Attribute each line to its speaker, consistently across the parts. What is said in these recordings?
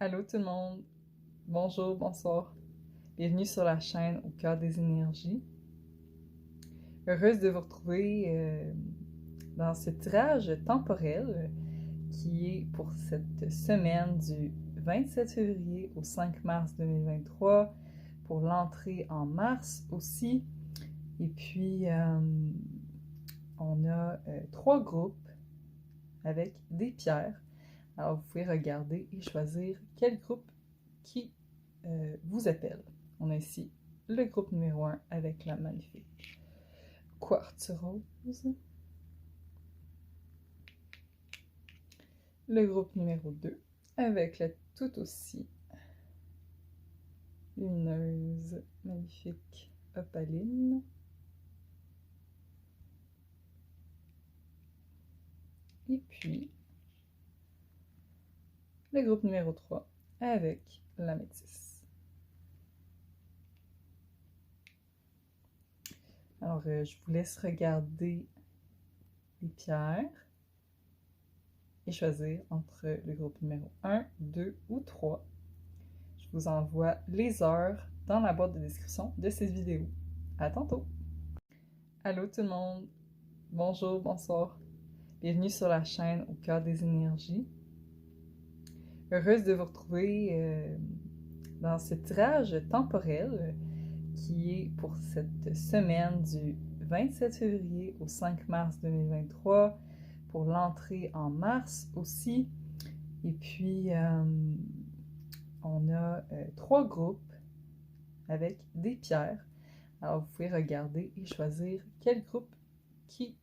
Speaker 1: Allô tout le monde, bonjour, bonsoir, bienvenue sur la chaîne Au cœur des énergies. Heureuse de vous retrouver dans ce tirage temporel qui est pour cette semaine du 27 février au 5 mars 2023, pour l'entrée en mars aussi. Et puis, on a 3 groupes avec des pierres. Alors, vous pouvez regarder et choisir quel groupe qui vous appelle. On a ici le groupe numéro 1 avec la magnifique quartz rose. Le groupe numéro 2 avec la tout aussi lumineuse, magnifique opaline. Et puis, le groupe numéro 3 avec la métisse. Alors, je vous laisse regarder les pierres et choisir entre le groupe numéro 1, 2 ou 3. Je vous envoie les heures dans la boîte de description de cette vidéo. À tantôt! Allô tout le monde, bonjour, bonsoir, bienvenue sur la chaîne Au cœur des énergies. Heureuse de vous retrouver dans ce tirage temporel qui est pour cette semaine du 27 février au 5 mars 2023, pour l'entrée en mars aussi. Et puis, on a 3 groupes avec des pierres. Alors, vous pouvez regarder et choisir quel groupe qui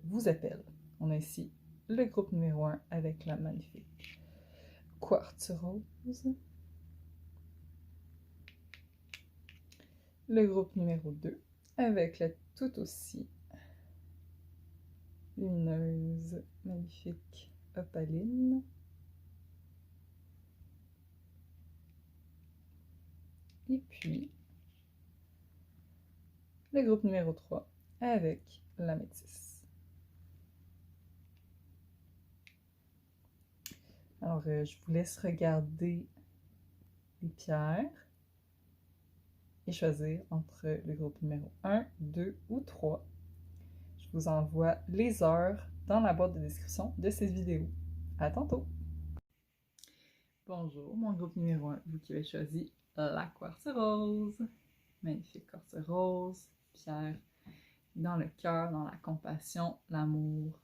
Speaker 1: vous appelle. On a ici le groupe numéro 1 avec la magnifique quartz rose. Le groupe numéro 2 avec la tout aussi lumineuse, magnifique opaline. Et puis, le groupe numéro 3 avec la métisse. Alors, je vous laisse regarder les pierres et choisir entre le groupe numéro 1, 2 ou 3. Je vous envoie les heures dans la boîte de description de cette vidéo. À tantôt! Bonjour, mon groupe numéro 1, vous qui avez choisi la quartz rose. Magnifique quartz rose, pierre dans le cœur, dans la compassion, l'amour,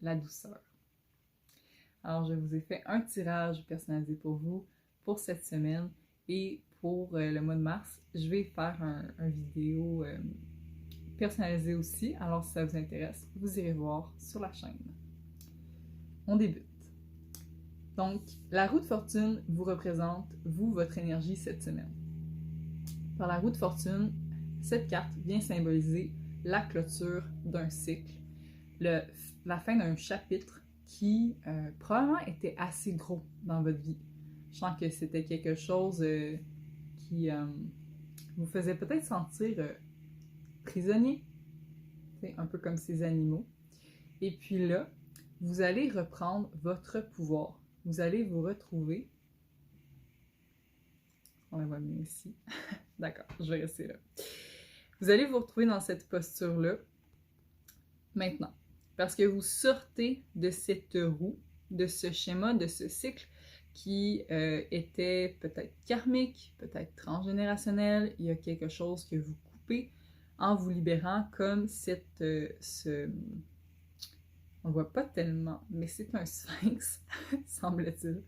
Speaker 1: la douceur. Alors, je vous ai fait un tirage personnalisé pour vous pour cette semaine, et pour le mois de mars, je vais faire un vidéo personnalisé aussi. Alors, si ça vous intéresse, vous irez voir sur la chaîne. On débute. Donc, la roue de fortune vous représente, vous, votre énergie cette semaine. Par la roue de fortune, cette carte vient symboliser la clôture d'un cycle, la fin d'un chapitre qui probablement était assez gros dans votre vie. Je sens que c'était quelque chose qui vous faisait peut-être sentir prisonnier, un peu comme ces animaux. Et puis là, vous allez reprendre votre pouvoir. Vous allez vous retrouver. On la voit mieux ici. D'accord, je vais rester là. Vous allez vous retrouver dans cette posture-là maintenant. Parce que vous sortez de cette roue, de ce schéma, de ce cycle qui était peut-être karmique, peut-être transgénérationnel. Il y a quelque chose que vous coupez en vous libérant, comme on ne voit pas tellement, mais c'est un sphinx, semble-t-il,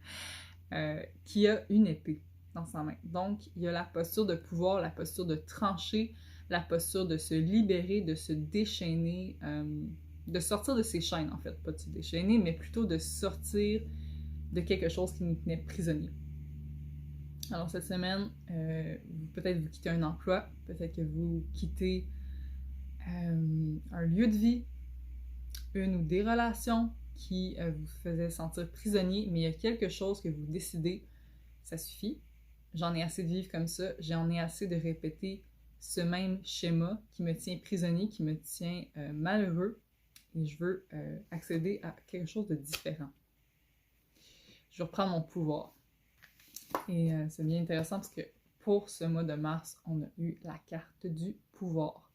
Speaker 1: qui a une épée dans sa main. Donc, il y a la posture de pouvoir, la posture de trancher, la posture de se libérer, de se déchaîner, de sortir de ses chaînes, en fait. Pas de se déchaîner, mais plutôt de sortir de quelque chose qui nous tenait prisonniers. Alors, cette semaine, peut-être vous quittez un emploi, peut-être que vous quittez un lieu de vie, une ou des relations qui vous faisaient sentir prisonnier, mais il y a quelque chose que vous décidez, ça suffit, j'en ai assez de vivre comme ça, j'en ai assez de répéter ce même schéma qui me tient prisonnier, qui me tient malheureux, et je veux accéder à quelque chose de différent. je reprends mon pouvoir. Et c'est bien intéressant parce que pour ce mois de mars, on a eu la carte du pouvoir.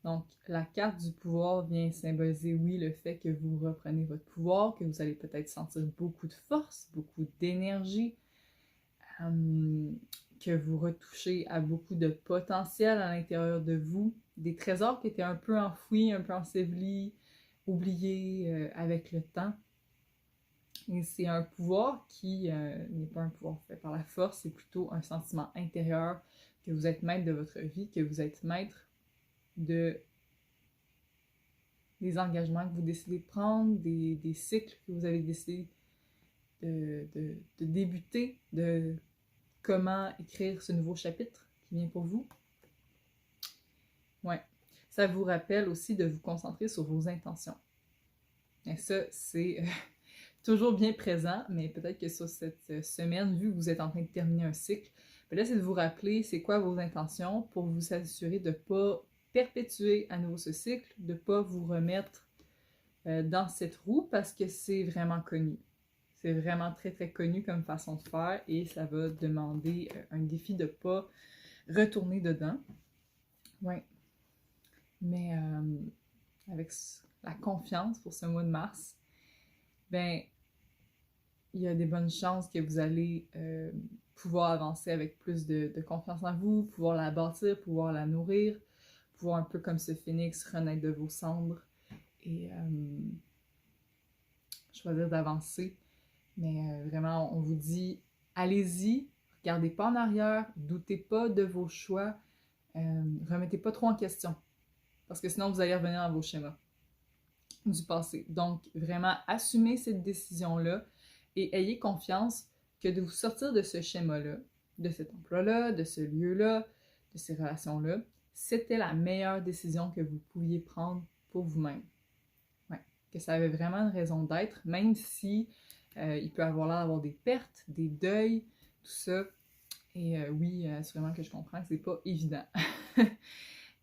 Speaker 1: Donc, la carte du pouvoir vient symboliser, oui, le fait que vous reprenez votre pouvoir, que vous allez peut-être sentir beaucoup de force, beaucoup d'énergie, que vous retouchez à beaucoup de potentiel à l'intérieur de vous, des trésors qui étaient un peu enfouis, un peu ensevelis, oubliés avec le temps. Et c'est un pouvoir qui n'est pas un pouvoir fait par la force, c'est plutôt un sentiment intérieur, que vous êtes maître de votre vie, que vous êtes maître des engagements que vous décidez de prendre, des cycles que vous avez décidé de débuter, de comment écrire ce nouveau chapitre qui vient pour vous. Ouais. Ça vous rappelle aussi de vous concentrer sur vos intentions. Et ça, c'est toujours bien présent, mais peut-être que sur cette semaine, vu que vous êtes en train de terminer un cycle, ben là, c'est de vous rappeler c'est quoi vos intentions pour vous assurer de ne pas perpétuer à nouveau ce cycle, de ne pas vous remettre dans cette roue parce que c'est vraiment connu. C'est vraiment très, très connu comme façon de faire et ça va demander un défi de ne pas retourner dedans. Ouais. Mais avec la confiance pour ce mois de mars, ben, il y a des bonnes chances que vous allez pouvoir avancer avec plus de confiance en vous, pouvoir la bâtir, pouvoir la nourrir, pouvoir un peu comme ce phénix renaître de vos cendres et choisir d'avancer. Mais vraiment, on vous dit, allez-y, regardez pas en arrière, doutez pas de vos choix, remettez pas trop en question, parce que sinon vous allez revenir dans vos schémas du passé. Donc, vraiment, assumez cette décision-là et ayez confiance que de vous sortir de ce schéma-là, de cet emploi-là, de ce lieu-là, de ces relations-là, c'était la meilleure décision que vous pouviez prendre pour vous-même. Ouais. Que ça avait vraiment une raison d'être, même si il peut avoir l'air d'avoir des pertes, des deuils, tout ça. Et oui, assurément que je comprends que c'est pas évident.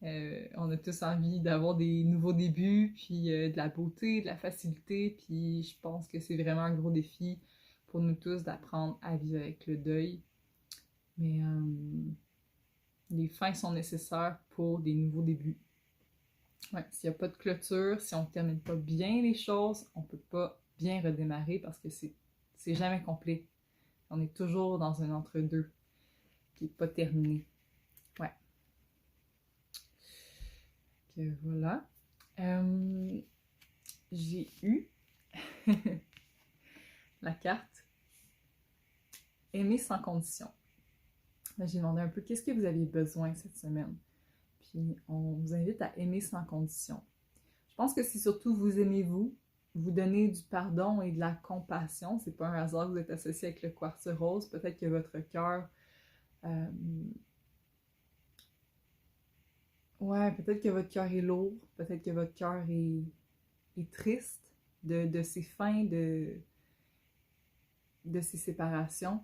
Speaker 1: On a tous envie d'avoir des nouveaux débuts, puis de la beauté, de la facilité, puis je pense que c'est vraiment un gros défi pour nous tous d'apprendre à vivre avec le deuil. Mais les fins sont nécessaires pour des nouveaux débuts. Ouais, s'il n'y a pas de clôture, si on ne termine pas bien les choses, on ne peut pas bien redémarrer parce que c'est jamais complet. On est toujours dans un entre-deux qui n'est pas terminé. Ouais. Que voilà. J'ai eu la carte Aimer sans condition. J'ai demandé un peu qu'est-ce que vous aviez besoin cette semaine. Puis on vous invite à aimer sans condition. Je pense que c'est surtout vous aimez vous donnez du pardon et de la compassion. C'est pas un hasard que vous êtes associé avec le quartz rose. Peut-être que votre cœur ouais, peut-être que votre cœur est lourd, peut-être que votre cœur est triste de ces fins, de ces séparations,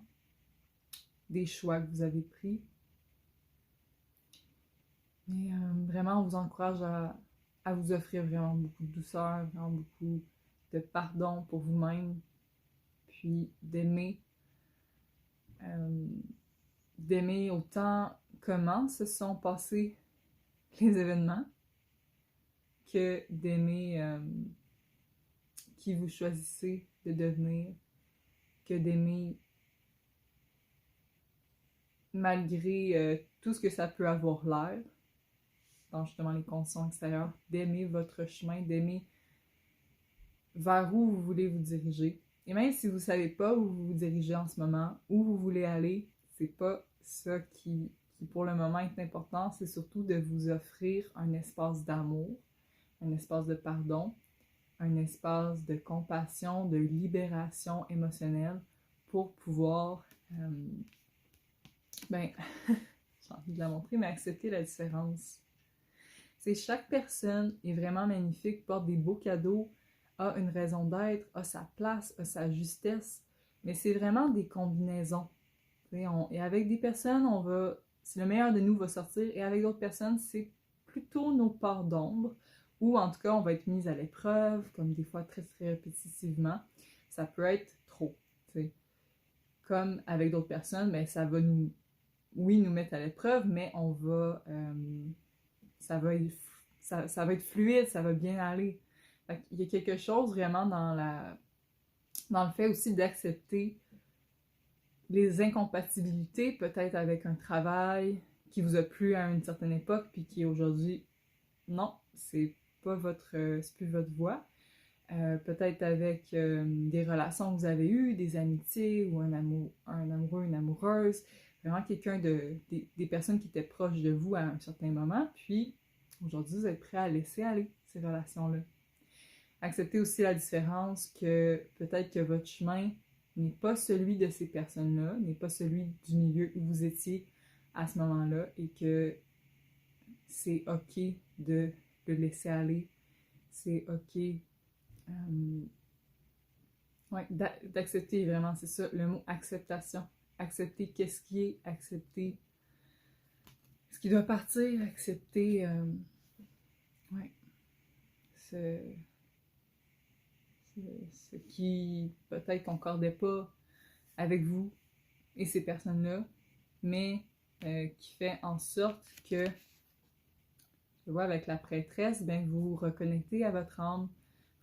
Speaker 1: des choix que vous avez pris. Mais vraiment, on vous encourage à vous offrir vraiment beaucoup de douceur, vraiment beaucoup de pardon pour vous-même, puis d'aimer autant comment se sont passés les événements que d'aimer qui vous choisissez de devenir, que d'aimer malgré tout ce que ça peut avoir l'air, dans justement les conditions extérieures, d'aimer votre chemin, d'aimer vers où vous voulez vous diriger. Et même si vous ne savez pas où vous vous dirigez en ce moment, où vous voulez aller, c'est pas ça qui pour le moment est important, c'est surtout de vous offrir un espace d'amour, un espace de pardon, un espace de compassion, de libération émotionnelle pour pouvoir, j'ai envie de la montrer, mais accepter la différence. C'est chaque personne est vraiment magnifique, porte des beaux cadeaux, a une raison d'être, a sa place, a sa justesse, mais c'est vraiment des combinaisons. Et avec des personnes, c'est le meilleur de nous va sortir, et avec d'autres personnes, c'est plutôt nos parts d'ombre, ou en tout cas, on va être mis à l'épreuve, comme des fois très très répétitivement. Ça peut être trop. sais. Comme avec d'autres personnes, ben, ça va nous mettre à l'épreuve, mais on va, ça va être fluide, ça va bien aller. Fait qu'il y a quelque chose vraiment dans le fait aussi d'accepter les incompatibilités, peut-être avec un travail qui vous a plu à une certaine époque, puis qui aujourd'hui, non, c'est plus votre voie. Peut-être avec des relations que vous avez eues, des amitiés ou un amoureux, une amoureuse, vraiment des personnes qui étaient proches de vous à un certain moment, puis aujourd'hui vous êtes prêt à laisser aller ces relations-là. Acceptez aussi la différence que peut-être que votre chemin n'est pas celui de ces personnes-là, n'est pas celui du milieu où vous étiez à ce moment-là et que c'est ok de le laisser aller, c'est ok ouais, d'accepter vraiment, c'est ça, le mot acceptation. Accepter qu'est-ce qui est, accepter ce qui doit partir, accepter ouais, ce qui peut-être concordait pas avec vous et ces personnes-là, mais qui fait en sorte que, je vois avec la prêtresse, ben vous vous reconnectez à votre âme,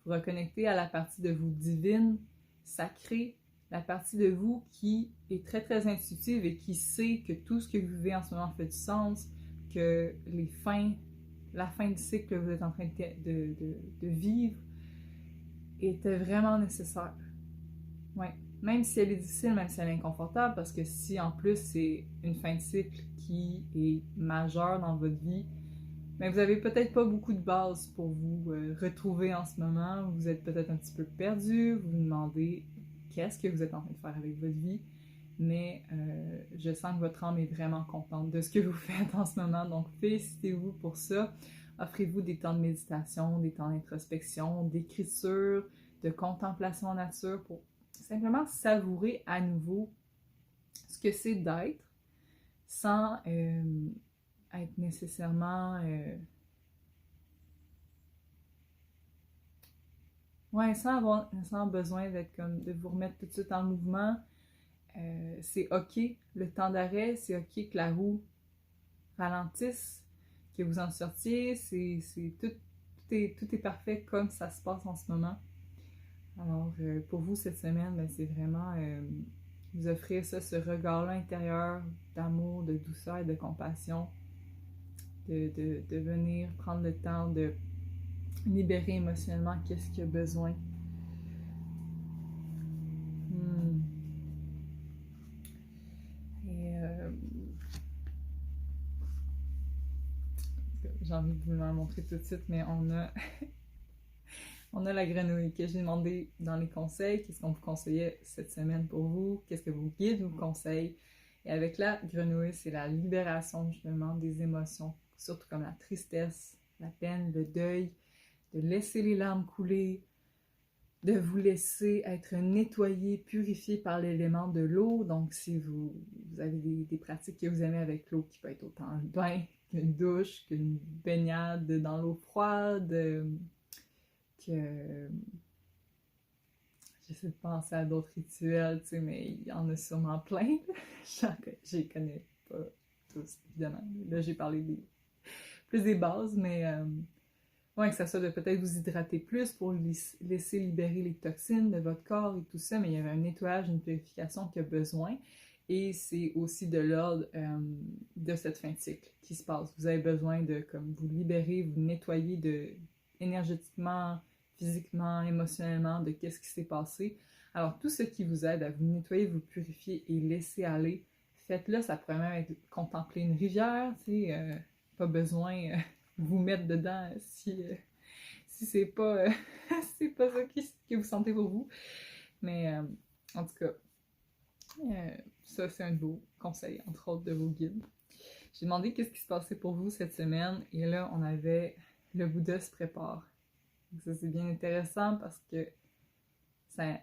Speaker 1: vous reconnectez à la partie de vous divine, sacrée, la partie de vous qui est très très intuitive et qui sait que tout ce que vous vivez en ce moment fait du sens, que la fin du cycle que vous êtes en train de vivre était vraiment nécessaire. Ouais. Même si elle est difficile, même si elle est inconfortable, parce que si en plus c'est une fin de cycle qui est majeure dans votre vie, mais vous avez peut-être pas beaucoup de bases pour vous retrouver en ce moment. Vous êtes peut-être un petit peu perdu. Vous vous demandez qu'est-ce que vous êtes en train de faire avec votre vie. Mais je sens que votre âme est vraiment contente de ce que vous faites en ce moment. Donc, félicitez-vous pour ça. Offrez-vous des temps de méditation, des temps d'introspection, d'écriture, de contemplation en nature pour simplement savourer à nouveau ce que c'est d'être sans être nécessairement ouais, sans besoin d'être comme de vous remettre tout de suite en mouvement. C'est ok le temps d'arrêt, c'est ok que la roue ralentisse, que vous en sortiez, tout est parfait comme ça se passe en ce moment. Alors pour vous cette semaine, ben, c'est vraiment vous offrir ça, ce regard-là intérieur d'amour, de douceur et de compassion, de venir prendre le temps de libérer émotionnellement qu'est-ce qu'il y a besoin. Et j'ai envie de vous la montrer tout de suite, mais on a la grenouille que j'ai demandé dans les conseils, qu'est-ce qu'on vous conseillait cette semaine pour vous, qu'est-ce que vos guides vous conseillent. Et avec la grenouille, c'est la libération justement des émotions, surtout comme la tristesse, la peine, le deuil, de laisser les larmes couler, de vous laisser être nettoyé, purifié par l'élément de l'eau. Donc, si vous avez des pratiques que vous aimez avec l'eau, qui peut être autant un bain qu'une douche, qu'une baignade dans l'eau froide, que j'essaie de penser à d'autres rituels, tu sais, mais il y en a sûrement plein. Je les connais pas tous, évidemment. Là, j'ai parlé plus des bases, mais ouais, que ça soit de peut-être vous hydrater plus pour laisser libérer les toxines de votre corps et tout ça, mais il y avait un nettoyage, une purification qui a besoin. Et c'est aussi de l'ordre de cette fin de cycle qui se passe. Vous avez besoin de comme vous libérer, vous nettoyer énergétiquement, physiquement, émotionnellement de qu'est-ce qui s'est passé. Alors tout ce qui vous aide à vous nettoyer, vous purifier et laisser aller, faites-le. Ça pourrait même être contempler une rivière, tu sais, pas besoin vous mettre dedans si c'est pas c'est pas ça que vous sentez pour vous. Mais en tout cas, ça c'est un de vos conseils, entre autres de vos guides. J'ai demandé qu'est-ce qui se passait pour vous cette semaine et là on avait le Bouddha se prépare. Donc ça c'est bien intéressant parce que ça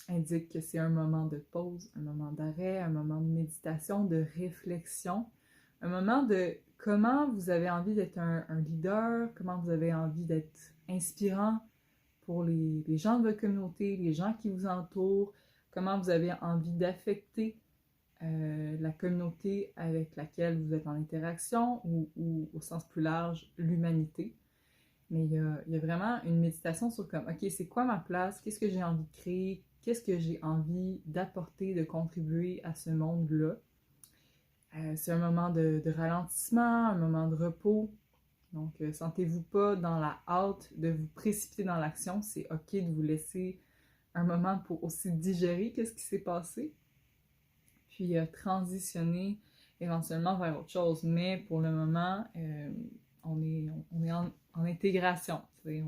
Speaker 1: indique que c'est un moment de pause, un moment d'arrêt, un moment de méditation, de réflexion, un moment de comment vous avez envie d'être un leader, comment vous avez envie d'être inspirant pour les gens de votre communauté, les gens qui vous entourent, comment vous avez envie d'affecter la communauté avec laquelle vous êtes en interaction ou au sens plus large, l'humanité. Mais il y a vraiment une méditation sur comme, ok, c'est quoi ma place? Qu'est-ce que j'ai envie de créer? Qu'est-ce que j'ai envie d'apporter, de contribuer à ce monde-là? C'est un moment de ralentissement, un moment de repos. Donc, sentez-vous pas dans la hâte de vous précipiter dans l'action. C'est ok de vous laisser un moment pour aussi digérer qu'est-ce qui s'est passé. Puis transitionner éventuellement vers autre chose. Mais pour le moment, on est en intégration. Puis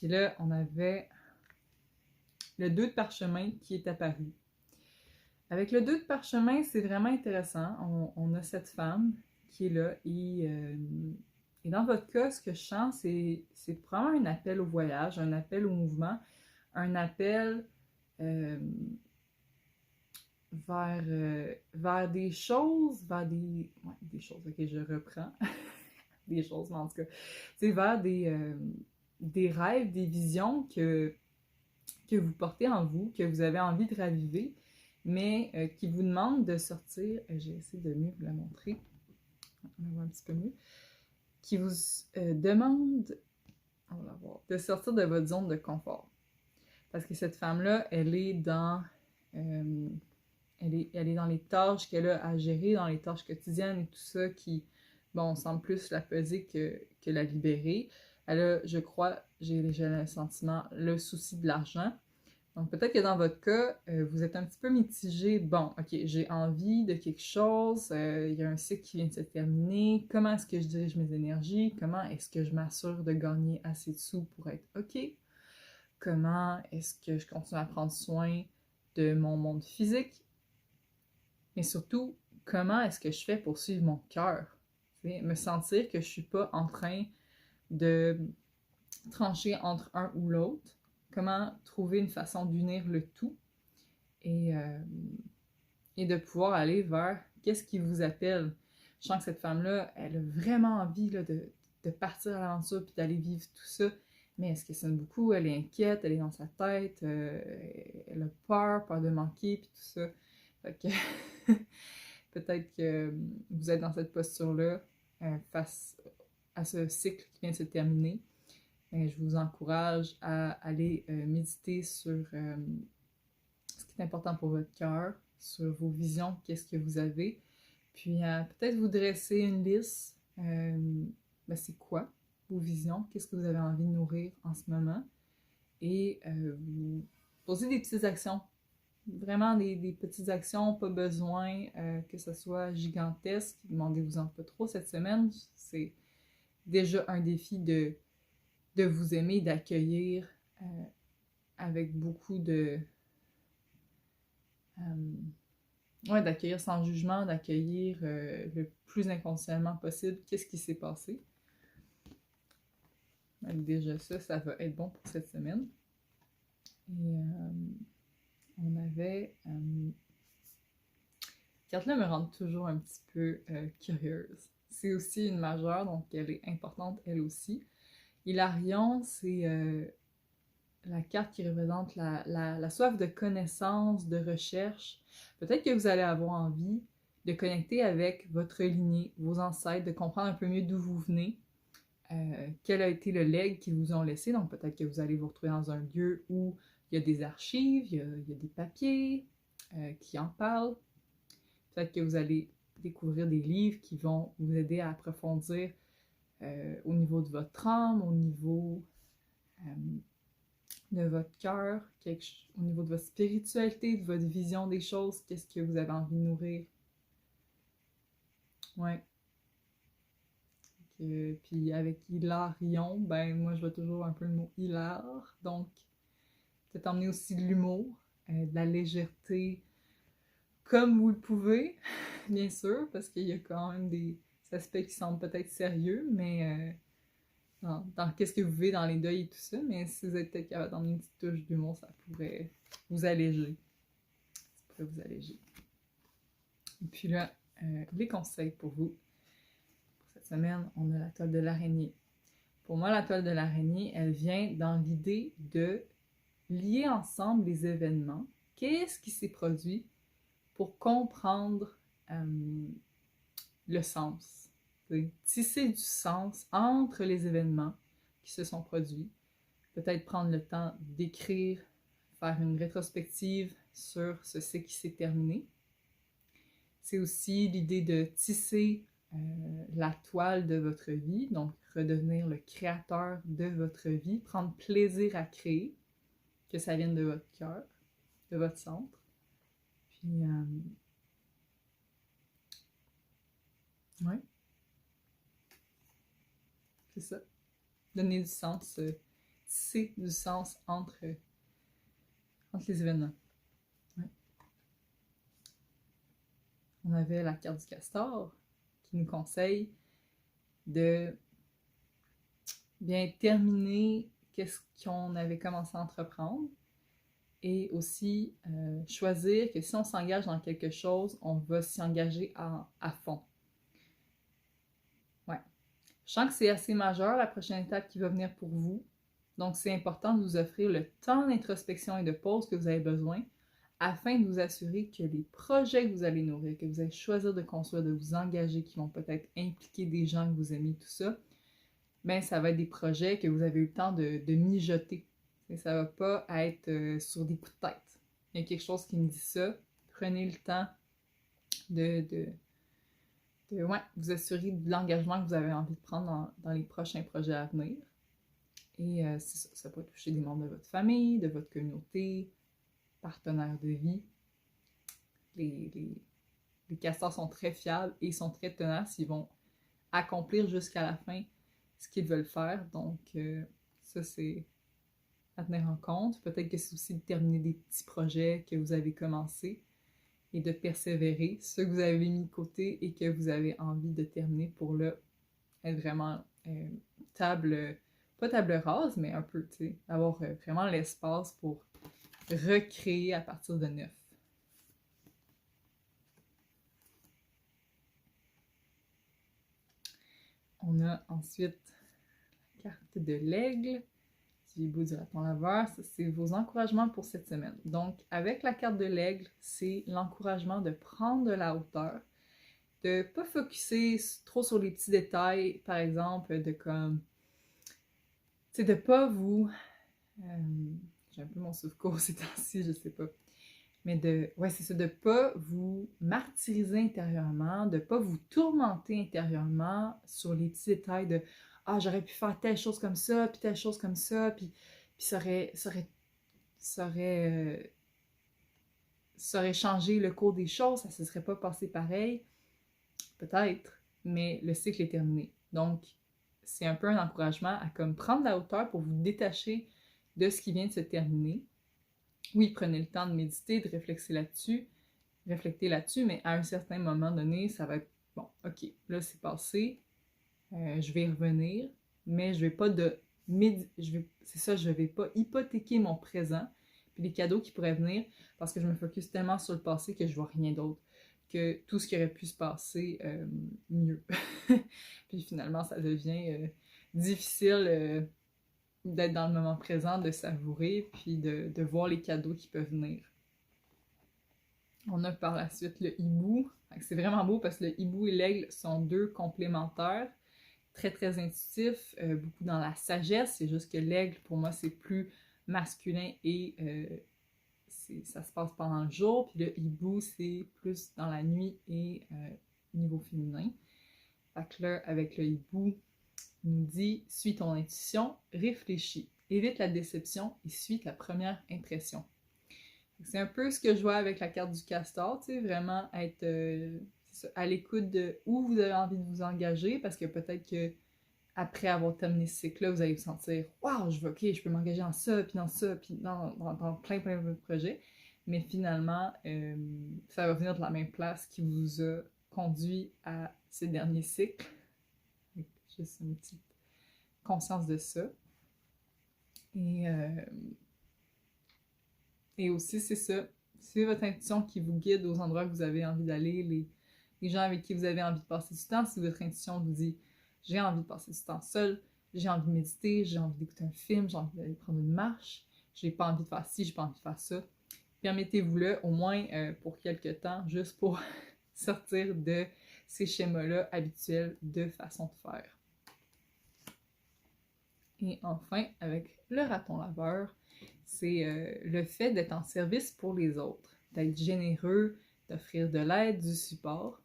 Speaker 1: là, on avait le 2 de parchemin qui est apparu. Avec le 2 de parchemin, c'est vraiment intéressant. On a cette femme qui est là et dans votre cas, ce que je sens, c'est probablement un appel au voyage, un appel au mouvement, un appel vers des choses, vers des... Ouais, des choses, ok, je reprends. Des choses, mais en tout cas, c'est vers des rêves, des visions que vous portez en vous, que vous avez envie de raviver, mais qui vous demandent de sortir, j'ai essayé de mieux vous la montrer, on va voir un petit peu mieux, qui vous demande, on va voir, de sortir de votre zone de confort. Parce que cette femme-là, elle est dans les tâches qu'elle a à gérer, dans les tâches quotidiennes et tout ça qui, bon, semble plus la peser que la libérer. Elle a, je crois, j'ai le sentiment, le souci de l'argent. Donc peut-être que dans votre cas, vous êtes un petit peu mitigé. Bon, ok, j'ai envie de quelque chose, il y a un cycle qui vient de se terminer, comment est-ce que je dirige mes énergies, comment est-ce que je m'assure de gagner assez de sous pour être ok, comment est-ce que je continue à prendre soin de mon monde physique, mais surtout, comment est-ce que je fais pour suivre mon cœur, me sentir que je suis pas en train de trancher entre un ou l'autre, comment trouver une façon d'unir le tout et de pouvoir aller vers qu'est-ce qui vous appelle. Je sens que cette femme-là, elle a vraiment envie là, de partir à l'aventure puis d'aller vivre tout ça, mais elle se questionne beaucoup, elle est inquiète, elle est dans sa tête, elle a peur de manquer puis tout ça. Fait que peut-être que vous êtes dans cette posture-là face à ce cycle qui vient de se terminer. Je vous encourage à aller méditer sur ce qui est important pour votre cœur, sur vos visions, qu'est-ce que vous avez. Puis peut-être vous dresser une liste. C'est quoi vos visions? Qu'est-ce que vous avez envie de nourrir en ce moment? Et vous poser des petites actions. Vraiment des petites actions, pas besoin que ce soit gigantesque. Demandez-vous-en pas trop cette semaine. C'est déjà un défi de vous aimer, d'accueillir avec beaucoup de... d'accueillir sans jugement, d'accueillir le plus inconsciemment possible qu'est-ce qui s'est passé. Déjà ça va être bon pour cette semaine. Et on avait... cette carte-là me rend toujours un petit peu curieuse. C'est aussi une majeure, donc elle est importante elle aussi. Hilarion, c'est la carte qui représente la soif de connaissance, de recherche. Peut-être que vous allez avoir envie de connecter avec votre lignée, vos ancêtres, de comprendre un peu mieux d'où vous venez, quel a été le legs qu'ils vous ont laissé. Donc peut-être que vous allez vous retrouver dans un lieu où il y a des archives, il y a des papiers qui en parlent. Peut-être que vous allez découvrir des livres qui vont vous aider à approfondir au niveau de votre âme, au niveau de votre cœur, au niveau de votre spiritualité, de votre vision des choses, qu'est-ce que vous avez envie de nourrir. Ouais. Puis avec Hilarion, ben moi je vois toujours un peu le mot hilar, donc peut-être emmener aussi de l'humour, de la légèreté, comme vous le pouvez, bien sûr, parce qu'il y a quand même des aspects qui semblent peut-être sérieux, mais dans qu'est-ce que vous vivez dans les deuils et tout ça, mais si vous êtes peut-être capable d'emmener une petite touche d'humour, ça pourrait vous alléger. Ça pourrait vous alléger. Et puis là, les conseils pour vous. Pour cette semaine, on a la toile de l'araignée. Pour moi, la toile de l'araignée, elle vient dans l'idée de lier ensemble les événements. Qu'est-ce qui s'est produit pour comprendre le sens? Tisser du sens entre les événements qui se sont produits. Peut-être prendre le temps d'écrire, faire une rétrospective sur ce qui s'est terminé. C'est aussi l'idée de tisser la toile de votre vie, donc redevenir le créateur de votre vie, prendre plaisir à créer, que ça vienne de votre cœur, de votre centre. Puis, ouais, c'est ça. Donner du sens, tisser du sens entre les événements. Ouais. On avait la carte du castor qui nous conseille de bien terminer qu'est-ce qu'on avait commencé à entreprendre et aussi choisir que si on s'engage dans quelque chose, on va s'y engager à fond. Ouais. Je sens que c'est assez majeur la prochaine étape qui va venir pour vous. Donc, c'est important de vous offrir le temps d'introspection et de pause que vous avez besoin afin de vous assurer que les projets que vous allez nourrir, que vous allez choisir de construire, de vous engager, qui vont peut-être impliquer des gens que vous aimez, tout ça, bien, ça va être des projets que vous avez eu le temps de mijoter. Et ça va pas être sur des coups de tête. Il y a quelque chose qui me dit ça. Prenez le temps de vous assurer de l'engagement que vous avez envie de prendre dans les prochains projets à venir. Et c'est ça, ça peut toucher des membres de votre famille, de votre communauté, partenaires de vie. Les castors sont très fiables et sont très tenaces. Ils vont accomplir jusqu'à la fin ce qu'ils veulent faire. Donc, ça, c'est à tenir en compte. Peut-être que c'est aussi de terminer des petits projets que vous avez commencés et de persévérer. Ceux que vous avez mis de côté et que vous avez envie de terminer pour là, être vraiment pas table rase, mais un peu, tu sais, avoir vraiment l'espace pour recréer à partir de neuf. On a ensuite la carte de l'aigle, du hibou du raton laveur. C'est vos encouragements pour cette semaine. Donc, avec la carte de l'aigle, c'est l'encouragement de prendre de la hauteur, de ne pas focusser trop sur les petits détails, par exemple, de comme, tu sais, de pas vous... j'ai un peu mon souffle-court ces temps-ci, je sais pas. Mais c'est ça, de pas vous martyriser intérieurement, de pas vous tourmenter intérieurement sur les petits détails de « Ah, j'aurais pu faire telle chose comme ça, puis telle chose comme ça, puis ça aurait changé le cours des choses, ça ne se serait pas passé pareil. » Peut-être, mais le cycle est terminé. Donc, c'est un peu un encouragement à comme prendre la hauteur pour vous détacher de ce qui vient de se terminer. Oui, prenez le temps de méditer, de réfléchir là-dessus, mais à un certain moment donné, ça va être bon, ok, là c'est passé, je vais y revenir, mais je vais pas je vais pas hypothéquer mon présent, puis les cadeaux qui pourraient venir, parce que je me focus tellement sur le passé que je vois rien d'autre que tout ce qui aurait pu se passer mieux. Puis finalement, ça devient difficile d'être dans le moment présent, de savourer, puis de voir les cadeaux qui peuvent venir. On a par la suite le hibou. C'est vraiment beau parce que le hibou et l'aigle sont deux complémentaires, très très intuitifs, beaucoup dans la sagesse. C'est juste que l'aigle, pour moi, c'est plus masculin et ça se passe pendant le jour, puis le hibou, c'est plus dans la nuit et niveau féminin. Fait que là, avec le hibou, il nous dit « Suis ton intuition, réfléchis, évite la déception et suis la première impression. » C'est un peu ce que je vois avec la carte du castor, tu sais, vraiment être à l'écoute de où vous avez envie de vous engager, parce que peut-être que après avoir terminé ce cycle-là, vous allez vous sentir « Wow, je peux m'engager dans ça, puis dans plein de projets. » Mais finalement, ça va venir de la même place qui vous a conduit à ces derniers cycles. Juste une petite conscience de ça. Et aussi, c'est ça. C'est votre intuition qui vous guide aux endroits que vous avez envie d'aller, les gens avec qui vous avez envie de passer du temps. Si votre intuition vous dit « J'ai envie de passer du temps seul, j'ai envie de méditer, j'ai envie d'écouter un film, j'ai envie d'aller prendre une marche », j'ai pas envie de faire ci, j'ai pas envie de faire ça. Permettez-vous-le au moins pour quelque temps, juste pour sortir de ces schémas-là habituels de façon de faire. Et enfin, avec le raton laveur, c'est le fait d'être en service pour les autres, d'être généreux, d'offrir de l'aide, du support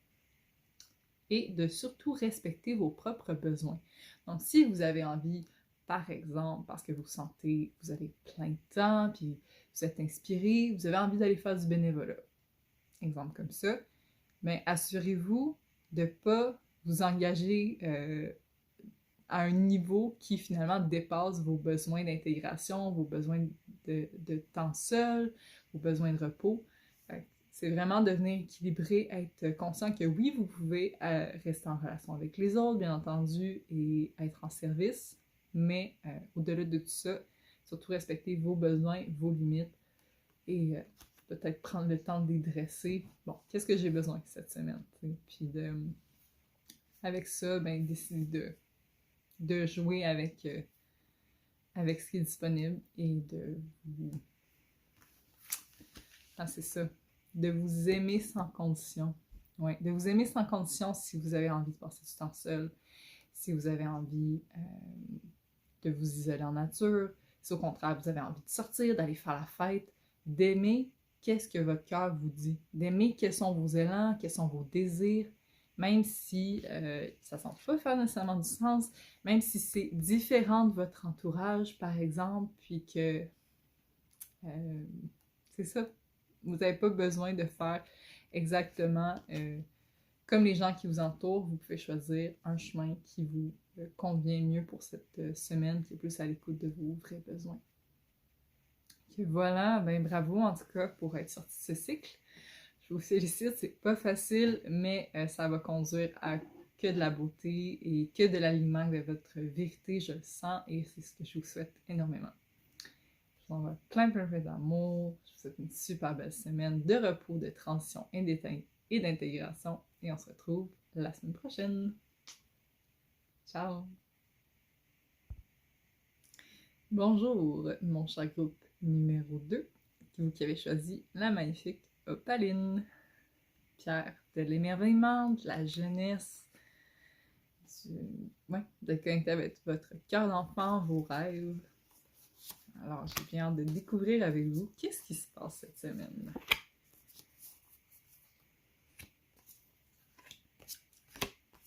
Speaker 1: et de surtout respecter vos propres besoins. Donc, si vous avez envie, par exemple, parce que vous sentez, vous avez plein de temps, puis vous êtes inspiré, vous avez envie d'aller faire du bénévolat, exemple comme ça, mais assurez-vous de ne pas vous engager à un niveau qui finalement dépasse vos besoins d'intégration, vos besoins de temps seul, vos besoins de repos. C'est vraiment devenir équilibré, être conscient que oui, vous pouvez rester en relation avec les autres, bien entendu, et être en service, mais au-delà de tout ça, surtout respecter vos besoins, vos limites, et peut-être prendre le temps de les dresser. Bon, qu'est-ce que j'ai besoin cette semaine? Puis avec ça, ben, décider de jouer avec ce qui est disponible et de vous... Ah, c'est ça. De vous aimer sans condition. Oui, de vous aimer sans condition si vous avez envie de passer du temps seul, si vous avez envie de vous isoler en nature, si au contraire vous avez envie de sortir, d'aller faire la fête, d'aimer qu'est-ce que votre cœur vous dit, d'aimer quels sont vos élans, quels sont vos désirs, même si ça ne semble pas faire nécessairement du sens, même si c'est différent de votre entourage, par exemple, puis que c'est ça, vous n'avez pas besoin de faire exactement comme les gens qui vous entourent, vous pouvez choisir un chemin qui vous convient mieux pour cette semaine, qui est plus à l'écoute de vos vrais besoins. Et voilà, ben bravo en tout cas pour être sorti de ce cycle. Je vous félicite, c'est pas facile, mais ça va conduire à que de la beauté et que de l'alignement de votre vérité, je le sens, et c'est ce que je vous souhaite énormément. Je vous envoie plein d'amour, je vous souhaite une super belle semaine de repos, de transition et d'intégration, et on se retrouve la semaine prochaine. Ciao! Bonjour, mon cher groupe numéro 2, vous qui avez choisi la magnifique opaline. Pierre de l'émerveillement, de la jeunesse, de connecter avec votre cœur d'enfant, vos rêves. Alors, j'ai bien hâte de découvrir avec vous qu'est-ce qui se passe cette semaine.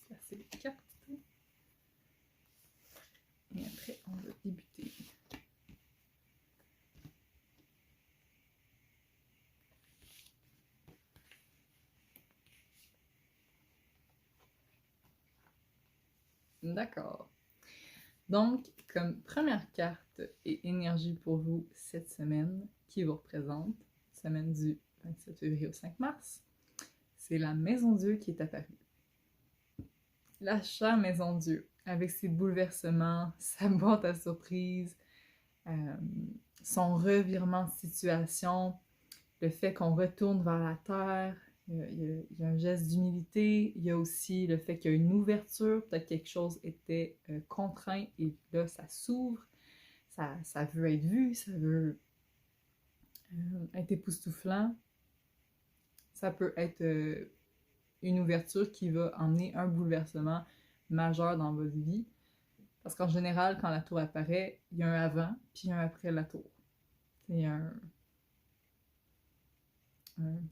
Speaker 1: Placer les cartes. Et après, on va débuter. D'accord. Donc, comme première carte et énergie pour vous cette semaine, qui vous représente, semaine du 27 février au 5 mars, c'est la Maison Dieu qui est apparue. La chère Maison Dieu, avec ses bouleversements, sa boîte à surprise, son revirement de situation, le fait qu'on retourne vers la terre, il y a un geste d'humilité, il y a aussi le fait qu'il y a une ouverture, peut-être quelque chose était contraint et là ça s'ouvre, ça veut être vu, ça veut être époustouflant, ça peut être une ouverture qui va emmener un bouleversement majeur dans votre vie, parce qu'en général quand la tour apparaît, il y a un avant puis un après la tour. Il y a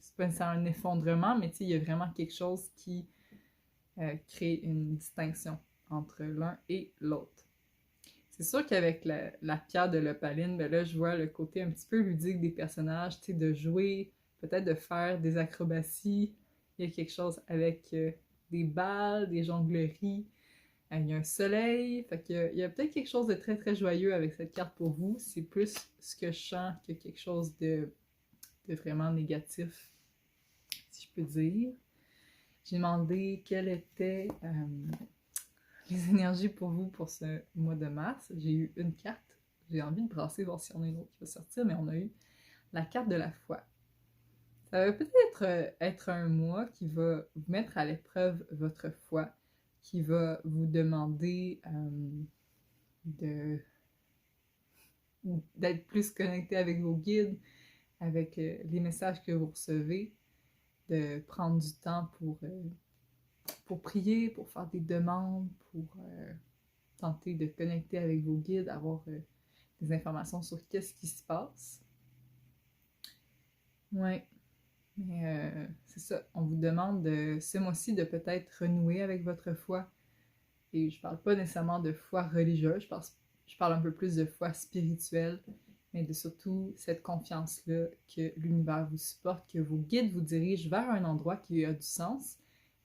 Speaker 1: c'est pas nécessairement un effondrement, mais il y a vraiment quelque chose qui crée une distinction entre l'un et l'autre. C'est sûr qu'avec la pierre de l'opaline, ben là, je vois le côté un petit peu ludique des personnages, de jouer, peut-être de faire des acrobaties. Il y a quelque chose avec des balles, des jongleries. Il y a un soleil, fait qu'il y a peut-être quelque chose de très très joyeux avec cette carte pour vous. C'est plus ce que je sens que quelque chose de vraiment négatif, si je peux dire. J'ai demandé quelles étaient les énergies pour vous pour ce mois de mars. J'ai eu une carte. J'ai envie de brasser, voir s'il y en a une autre qui va sortir, mais on a eu la carte de la foi. Ça va peut-être être un mois qui va vous mettre à l'épreuve votre foi, qui va vous demander de d'être plus connecté avec vos guides, avec les messages que vous recevez, de prendre du temps pour prier, pour faire des demandes, pour tenter de connecter avec vos guides, avoir des informations sur qu'est-ce qui se passe. Ouais, mais c'est ça, on vous demande ce mois-ci de peut-être renouer avec votre foi. Et je parle pas nécessairement de foi religieuse, je parle un peu plus de foi spirituelle, mais de surtout cette confiance-là que l'univers vous supporte, que vos guides vous dirigent vers un endroit qui a du sens,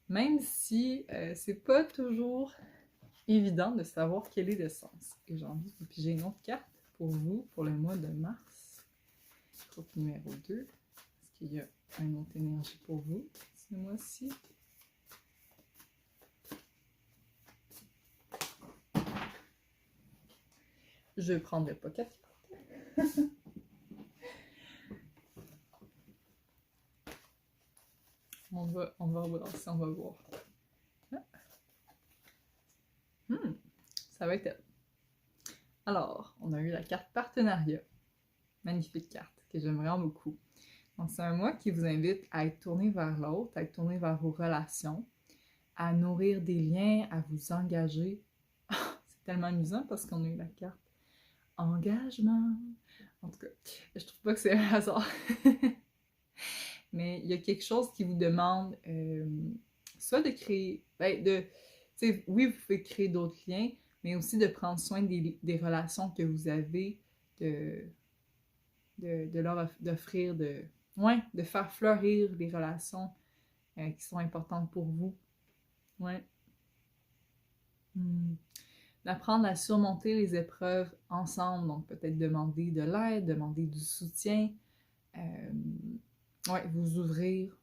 Speaker 1: même si c'est pas toujours évident de savoir quel est le sens. Et j'ai envie de vous piger une autre carte pour vous, pour le mois de mars. Groupe numéro 2. Est-ce qu'il y a une autre énergie pour vous ce mois-ci? Je prendrai pas 4 cartes. On va rebrasser, on va voir. Ça va être elle. Alors, on a eu la carte partenariat. Magnifique carte que j'aime vraiment beaucoup. Donc, c'est un mois qui vous invite à être tourné vers l'autre, à être tourné vers vos relations, à nourrir des liens, à vous engager. C'est tellement amusant parce qu'on a eu la carte engagement. En tout cas, je trouve pas que c'est un hasard. Mais il y a quelque chose qui vous demande soit de créer, oui, vous pouvez créer d'autres liens, mais aussi de prendre soin des relations que vous avez, de leur d'offrir, de faire fleurir les relations qui sont importantes pour vous. Ouais. D'apprendre à surmonter les épreuves ensemble, donc peut-être demander de l'aide, demander du soutien, vous ouvrir,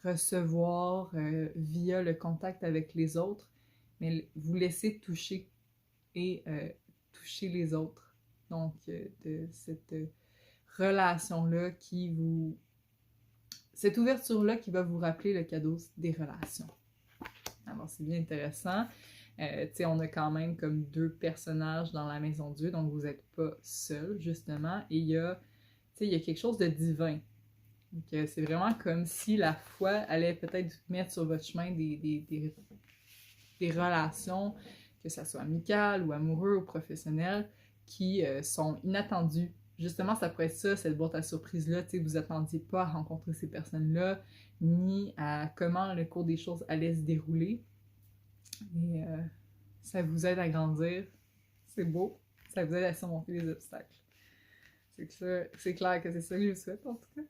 Speaker 1: recevoir via le contact avec les autres, mais vous laisser toucher et toucher les autres. Donc, de cette relation-là qui vous... Cette ouverture-là qui va vous rappeler le cadeau des relations. Alors, c'est bien intéressant. On a quand même comme 2 personnages dans la Maison de Dieu, donc vous n'êtes pas seul, justement. Et il y a quelque chose de divin. Donc, c'est vraiment comme si la foi allait peut-être mettre sur votre chemin des relations, que ça soit amicales ou amoureux ou professionnelles, qui sont inattendues. Justement, ça pourrait être ça, cette boîte à surprise-là. Vous n'attendiez pas à rencontrer ces personnes-là, ni à comment le cours des choses allait se dérouler. Et ça vous aide à grandir. C'est beau. Ça vous aide à surmonter les obstacles. C'est clair que c'est ça que je vous souhaite, en tout cas.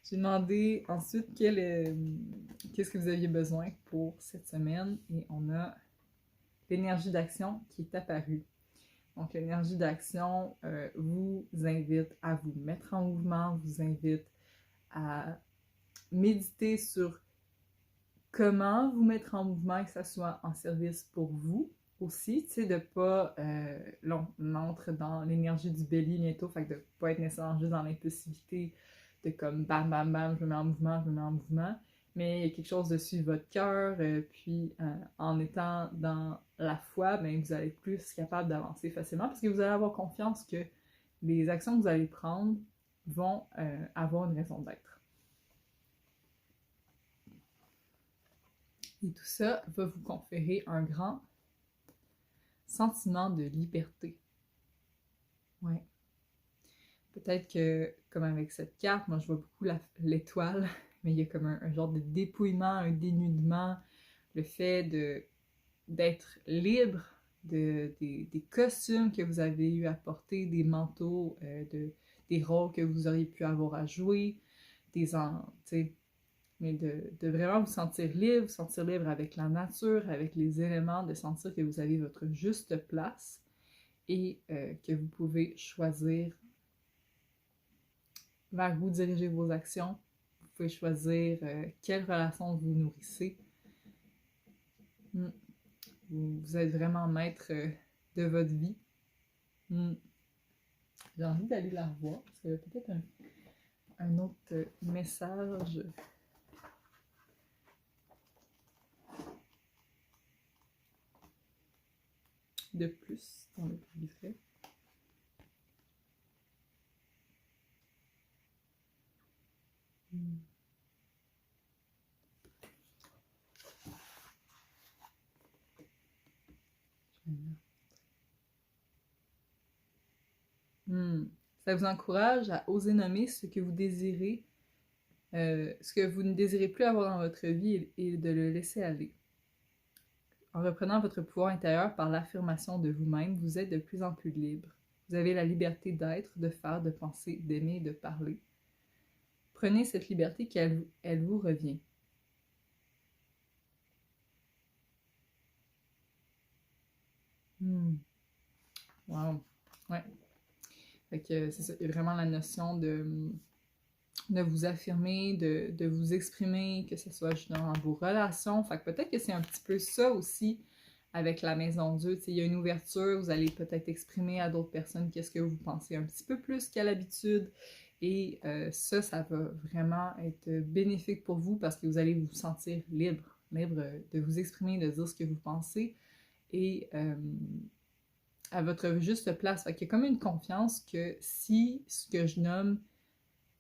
Speaker 1: J'ai demandé ensuite qu'est-ce que vous aviez besoin pour cette semaine. Et on a l'énergie d'action qui est apparue. Donc, l'énergie d'action vous invite à vous mettre en mouvement, vous invite à méditer sur comment vous mettre en mouvement et que ça soit en service pour vous aussi, tu sais, de pas... on entre dans l'énergie du bélier bientôt, fait que de pas être nécessairement juste dans l'impulsivité de comme bam, bam, bam, je me mets en mouvement, je me mets en mouvement, mais il y a quelque chose de suivre votre cœur, puis en étant dans la foi, ben, vous allez être plus capable d'avancer facilement parce que vous allez avoir confiance que les actions que vous allez prendre vont avoir une raison d'être. Et tout ça va vous conférer un grand sentiment de liberté. Ouais. Peut-être que, comme avec cette carte, moi je vois beaucoup l'étoile, mais il y a comme un genre de dépouillement, un dénudement, le fait d'être libre des costumes que vous avez eu à porter, des manteaux, des rôles que vous auriez pu avoir à jouer, mais de vraiment vous sentir libre avec la nature, avec les éléments, de sentir que vous avez votre juste place et que vous pouvez choisir vers où diriger vos actions. Vous pouvez choisir quelle relation vous nourrissez. Vous êtes vraiment maître de votre vie. J'ai envie d'aller la revoir parce qu'il y a peut-être un autre message de plus dans le livret. Hmm. Ça vous encourage à oser nommer ce que vous désirez, ce que vous ne désirez plus avoir dans votre vie et de le laisser aller. En reprenant votre pouvoir intérieur par l'affirmation de vous-même, vous êtes de plus en plus libre. Vous avez la liberté d'être, de faire, de penser, d'aimer, de parler. Prenez cette liberté qu'elle vous revient. Wow. Ouais. Fait que c'est ça, il y a vraiment la notion de vous affirmer, de vous exprimer, que ce soit dans vos relations. Fait que peut-être que c'est un petit peu ça aussi avec la maison Dieu. T'sais, il y a une ouverture, vous allez peut-être exprimer à d'autres personnes qu'est-ce que vous pensez un petit peu plus qu'à l'habitude. Et ça va vraiment être bénéfique pour vous parce que vous allez vous sentir libre, libre de vous exprimer, de dire ce que vous pensez et à votre juste place. Fait qu'il y a comme une confiance que si ce que je nomme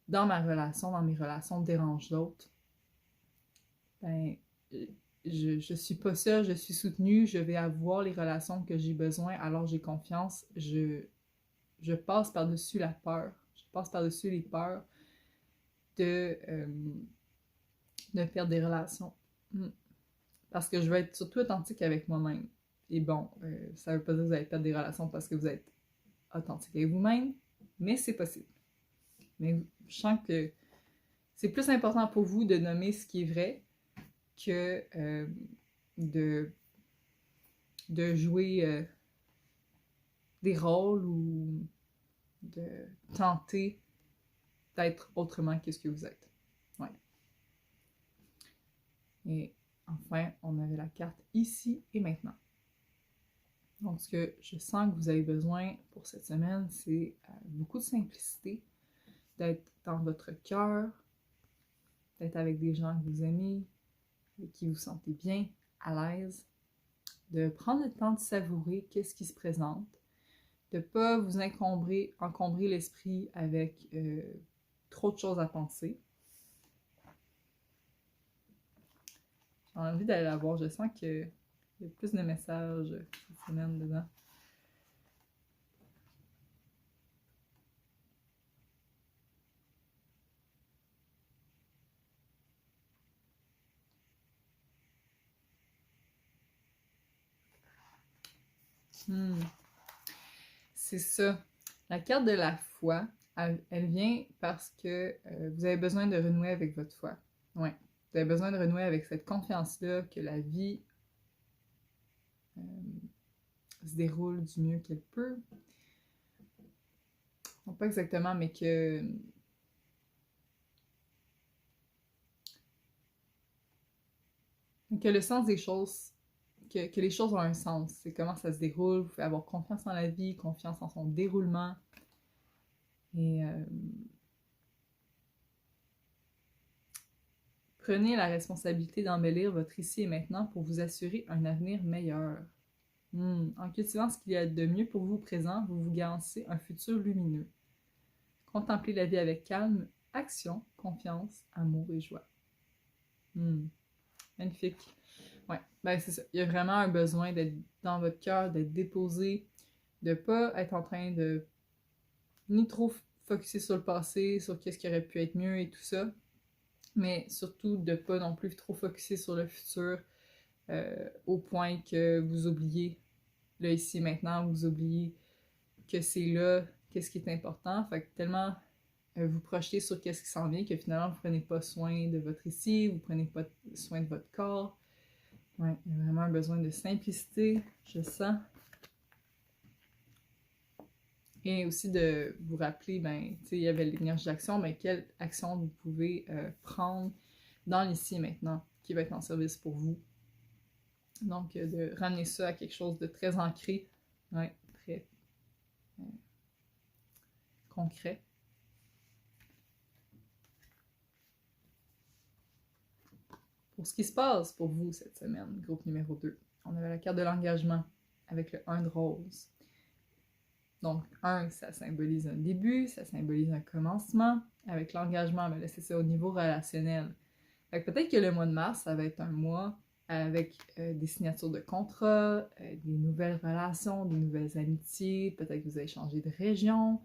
Speaker 1: dans ma relation, dans mes relations, dérange l'autre, ben, je suis pas seule, je suis soutenue, je vais avoir les relations que j'ai besoin, alors j'ai confiance, je passe par-dessus la peur, je passe par-dessus les peurs de, euh, de perdre des relations. Parce que je veux être surtout authentique avec moi-même. Et bon, ça veut pas dire que vous allez perdre des relations parce que vous êtes authentique avec vous-même, mais c'est possible. Mais je sens que c'est plus important pour vous de nommer ce qui est vrai que de, de jouer des rôles ou de tenter d'être autrement que ce que vous êtes. Ouais. Et enfin, on avait la carte ici et maintenant. Donc, ce que je sens que vous avez besoin pour cette semaine, c'est beaucoup de simplicité, d'être dans votre cœur, d'être avec des gens que vous aimez, avec qui vous sentez bien, à l'aise, de prendre le temps de savourer qu'est-ce qui se présente, de ne pas vous encombrer l'esprit avec trop de choses à penser. J'ai envie d'aller la voir, je sens qu'il y a plus de messages cette semaine dedans. C'est ça. La carte de la foi, elle vient parce que vous avez besoin de renouer avec votre foi. Ouais. Vous avez besoin de renouer avec cette confiance-là que la vie se déroule du mieux qu'elle peut. Non, pas exactement, mais que le sens des choses, que les choses ont un sens. C'est comment ça se déroule. Vous pouvez avoir confiance en la vie, confiance en son déroulement. Et prenez la responsabilité d'embellir votre ici et maintenant pour vous assurer un avenir meilleur. En cultivant ce qu'il y a de mieux pour vous au présent, vous vous garantissez un futur lumineux. Contemplez la vie avec calme, action, confiance, amour et joie. Magnifique. Ouais, ben c'est ça. Il y a vraiment un besoin d'être dans votre cœur, d'être déposé, de pas être en train de ni trop focusser sur le passé, sur qu'est-ce qui aurait pu être mieux et tout ça, mais surtout de pas non plus trop focusser sur le futur au point que vous oubliez le ici et maintenant, vous oubliez que c'est là, qu'est-ce qui est important. Fait que tellement vous projetez sur qu'est-ce qui s'en vient que finalement vous prenez pas soin de votre ici, vous prenez pas soin de votre corps. Ouais, il y a vraiment un besoin de simplicité, je sens. Et aussi de vous rappeler, ben, tu sais, il y avait l'énergie d'action, mais quelle action vous pouvez prendre dans l'ici et maintenant qui va être en service pour vous. Donc, de ramener ça à quelque chose de très ancré, ouais, très concret. Pour ce qui se passe pour vous cette semaine, groupe numéro 2, on avait la carte de l'engagement avec le 1 de rose. Donc, 1, ça symbolise un début, ça symbolise un commencement. avec l'engagement, mais là, c'est ça, au niveau relationnel. Fait que peut-être que le mois de mars, ça va être un mois avec des signatures de contrats, des nouvelles relations, des nouvelles amitiés, peut-être que vous allez changer de région,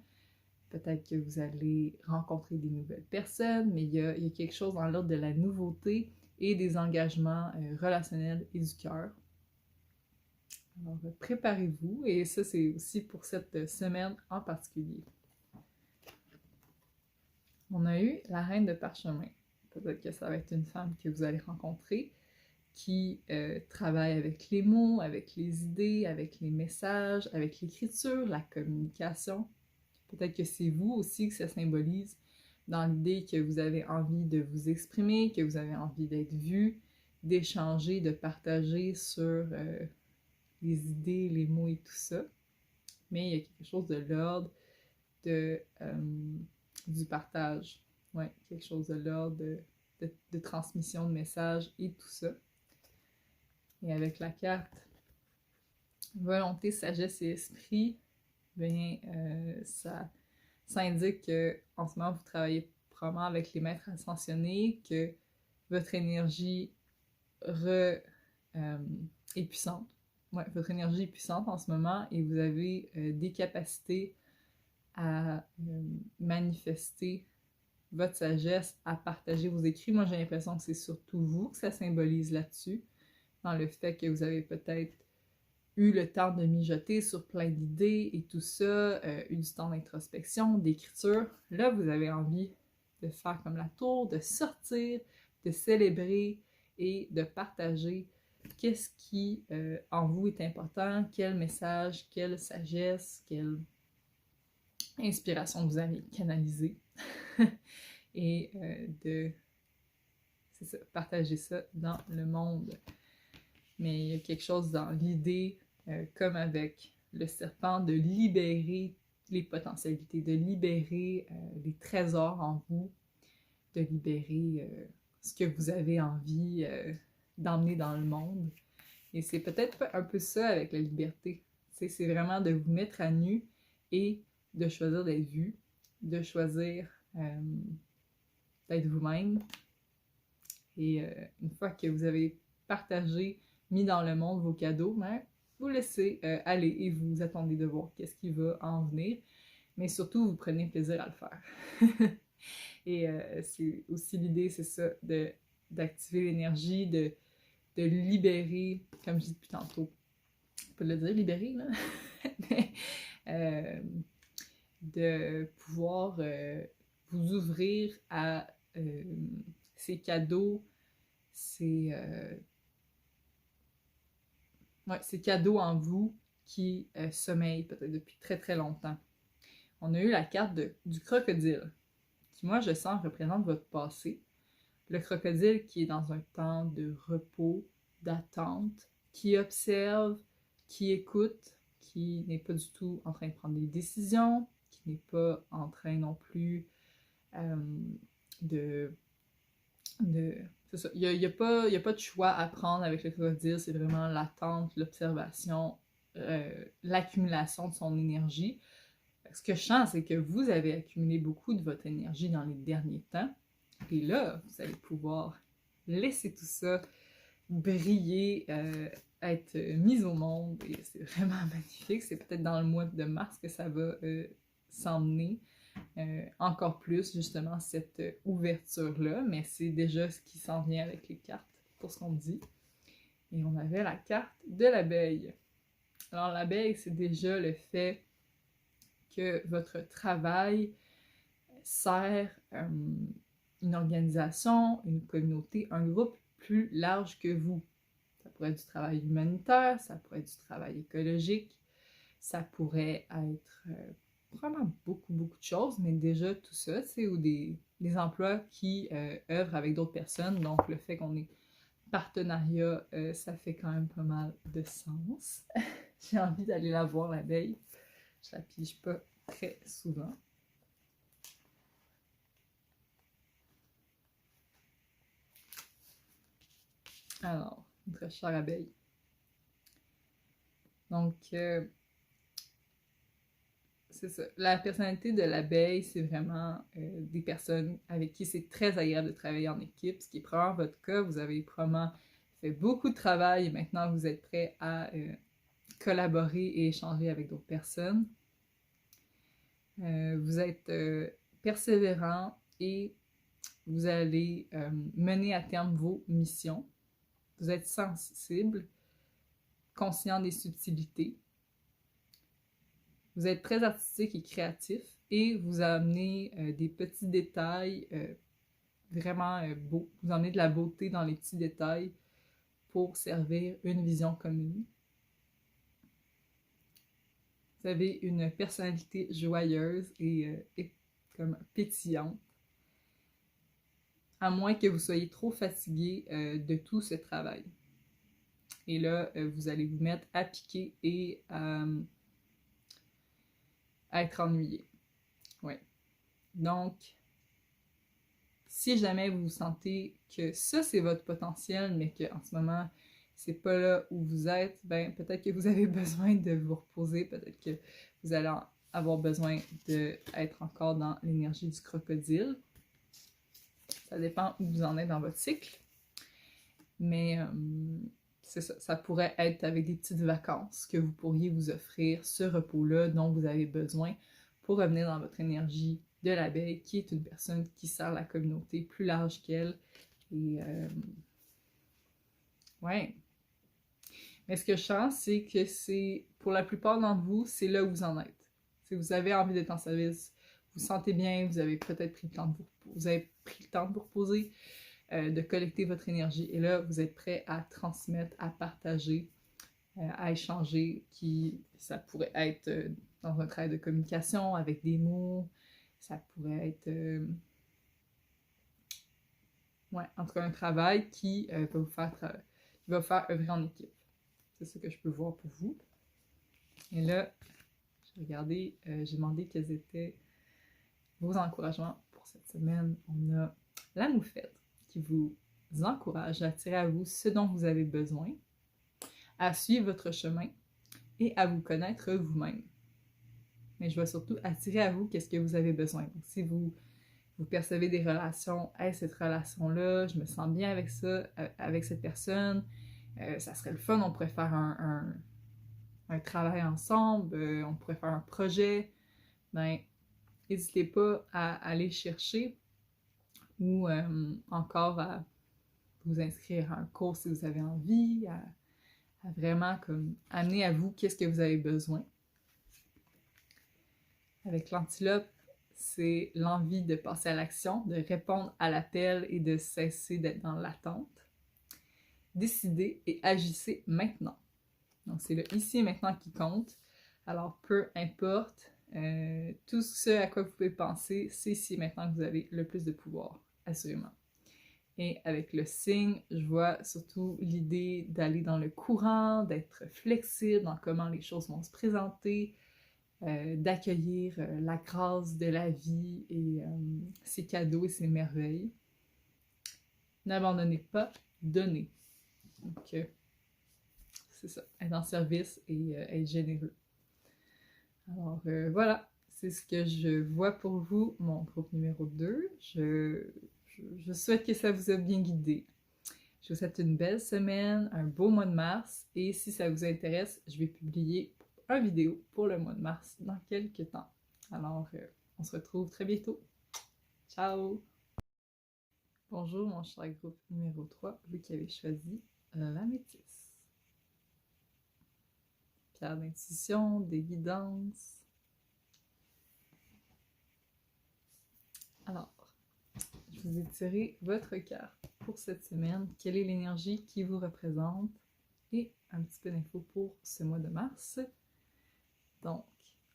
Speaker 1: peut-être que vous allez rencontrer des nouvelles personnes, mais il y a quelque chose dans l'ordre de la nouveauté et des engagements relationnels et du cœur. Alors, préparez-vous, et ça, c'est aussi pour cette semaine en particulier. On a eu la reine de parchemin. Peut-être que ça va être une femme que vous allez rencontrer qui travaille avec les mots, avec les idées, avec les messages, avec l'écriture, la communication. Peut-être que c'est vous aussi que ça symbolise dans l'idée que vous avez envie de vous exprimer, que vous avez envie d'être vu, d'échanger, de partager sur les idées, les mots et tout ça. Mais il y a quelque chose de l'ordre du partage. Ouais, quelque chose de l'ordre de transmission de messages et tout ça. Et avec la carte volonté, sagesse et esprit, bien, ça indique qu'en ce moment, vous travaillez probablement avec les maîtres ascensionnés, que votre énergie est puissante. Ouais, votre énergie est puissante en ce moment et vous avez des capacités à manifester votre sagesse, à partager vos écrits. Moi, j'ai l'impression que c'est surtout vous que ça symbolise là-dessus, dans le fait que vous avez peut-être eu le temps de mijoter sur plein d'idées et tout ça, eu du temps d'introspection, d'écriture. Là, vous avez envie de faire comme la tour, de sortir, de célébrer et de partager qu'est-ce qui en vous est important, quel message, quelle sagesse, quelle inspiration vous avez canalisée et c'est ça, partager ça dans le monde. Mais il y a quelque chose dans l'idée, comme avec le serpent, de libérer les potentialités, de libérer les trésors en vous, de libérer ce que vous avez envie d'emmener dans le monde. Et c'est peut-être un peu ça avec la liberté. C'est vraiment de vous mettre à nu et de choisir d'être vu, de choisir d'être vous-même. Et une fois que vous avez partagé, mis dans le monde vos cadeaux, ben, vous laissez aller et vous attendez de voir qu'est-ce qui va en venir. Mais surtout, vous prenez plaisir à le faire. Et c'est aussi l'idée, c'est ça, d'activer l'énergie, de libérer, comme je dis depuis tantôt, on peut le dire, libérer, là, mais de pouvoir vous ouvrir à ces cadeaux, ces cadeaux en vous qui sommeillent peut-être depuis très très longtemps. On a eu la carte du crocodile, qui moi je sens représente votre passé. Le crocodile qui est dans un temps de repos, d'attente, qui observe, qui écoute, qui n'est pas du tout en train de prendre des décisions, qui n'est pas en train non plus c'est ça. Il y a pas de choix à prendre avec le crocodile, c'est vraiment l'attente, l'observation, l'accumulation de son énergie. Ce que je sens, c'est que vous avez accumulé beaucoup de votre énergie dans les derniers temps. Et là, vous allez pouvoir laisser tout ça briller, être mis au monde. Et c'est vraiment magnifique. C'est peut-être dans le mois de mars que ça va s'emmener. Encore plus justement cette ouverture-là, mais c'est déjà ce qui s'en vient avec les cartes, pour ce qu'on dit. Et on avait la carte de l'abeille. Alors l'abeille, c'est déjà le fait que votre travail sert une organisation, une communauté, un groupe plus large que vous. Ça pourrait être du travail humanitaire, ça pourrait être du travail écologique, ça pourrait être vraiment beaucoup de choses, mais déjà tout ça, c'est ou des emplois qui œuvrent avec d'autres personnes, donc le fait qu'on ait partenariat, ça fait quand même pas mal de sens. J'ai envie d'aller la voir l'abeille, je la pige pas très souvent. Alors, notre chère abeille. Donc, c'est ça. La personnalité de l'abeille, c'est vraiment des personnes avec qui c'est très agréable de travailler en équipe, ce qui est probablement votre cas. Vous avez probablement fait beaucoup de travail et maintenant vous êtes prêt à collaborer et échanger avec d'autres personnes. Vous êtes persévérant et vous allez mener à terme vos missions. Vous êtes sensible, conscient des subtilités. Vous êtes très artistique et créatif et vous amenez des petits détails vraiment beaux. Vous amenez de la beauté dans les petits détails pour servir une vision commune. Vous avez une personnalité joyeuse et comme pétillante, à moins que vous soyez trop fatigué de tout ce travail. Et là, vous allez vous mettre à piquer et à être ennuyé. Ouais. Donc, si jamais vous sentez que ça, c'est votre potentiel, mais qu'en ce moment, c'est pas là où vous êtes, ben peut-être que vous avez besoin de vous reposer, peut-être que vous allez avoir besoin d'être encore dans l'énergie du crocodile. Ça dépend où vous en êtes dans votre cycle. Mais c'est ça, ça pourrait être avec des petites vacances que vous pourriez vous offrir ce repos-là dont vous avez besoin pour revenir dans votre énergie de l'abeille, qui est une personne qui sert la communauté plus large qu'elle. Et ouais. Mais ce que je sens, c'est que c'est, pour la plupart d'entre vous, c'est là où vous en êtes. Si vous avez envie d'être en service, vous vous sentez bien, vous avez peut-être pris le temps de vous avez pris le temps de vous reposer, de collecter votre énergie. Et là, vous êtes prêt à transmettre, à partager, à échanger, ça pourrait être dans un travail de communication, avec des mots, ça pourrait être... ouais, en tout cas, un travail qui va vous faire qui va faire œuvrer en équipe. C'est ce que je peux voir pour vous. Et là, j'ai regardé, j'ai demandé quels étaient vos encouragements pour cette semaine. On a la moufette qui vous encourage à attirer à vous ce dont vous avez besoin, à suivre votre chemin et à vous connaître vous-même. Mais je vais surtout attirer à vous qu'est-ce que vous avez besoin. Donc, si vous percevez des relations, hey, cette relation-là, je me sens bien avec ça, avec cette personne, ça serait le fun, on pourrait faire un travail ensemble, on pourrait faire un projet, ben, n'hésitez pas à aller chercher ou encore à vous inscrire à un cours si vous avez envie, à vraiment comme amener à vous qu'est-ce que vous avez besoin. Avec l'antilope, c'est l'envie de passer à l'action, de répondre à l'appel et de cesser d'être dans l'attente. Décidez et agissez maintenant. Donc, c'est le ici et maintenant qui compte. Alors, peu importe, tout ce à quoi vous pouvez penser, c'est ici et maintenant que vous avez le plus de pouvoir, assurément. Et avec le signe, je vois surtout l'idée d'aller dans le courant, d'être flexible dans comment les choses vont se présenter, d'accueillir la grâce de la vie et ses cadeaux et ses merveilles. N'abandonnez pas, donnez. Donc, c'est ça, être en service et être généreux. Alors voilà, c'est ce que je vois pour vous, mon groupe numéro 2. Je souhaite que ça vous a bien guidé. Je vous souhaite une belle semaine, un beau mois de mars, et si ça vous intéresse, je vais publier une vidéo pour le mois de mars dans quelques temps. Alors, on se retrouve très bientôt. Ciao! Bonjour mon cher groupe numéro 3, vous qui avez choisi la métisse. Pierre d'intuition, des guidances. Alors, je vous ai tiré votre carte pour cette semaine. Quelle est l'énergie qui vous représente? Et un petit peu d'infos pour ce mois de mars. Donc,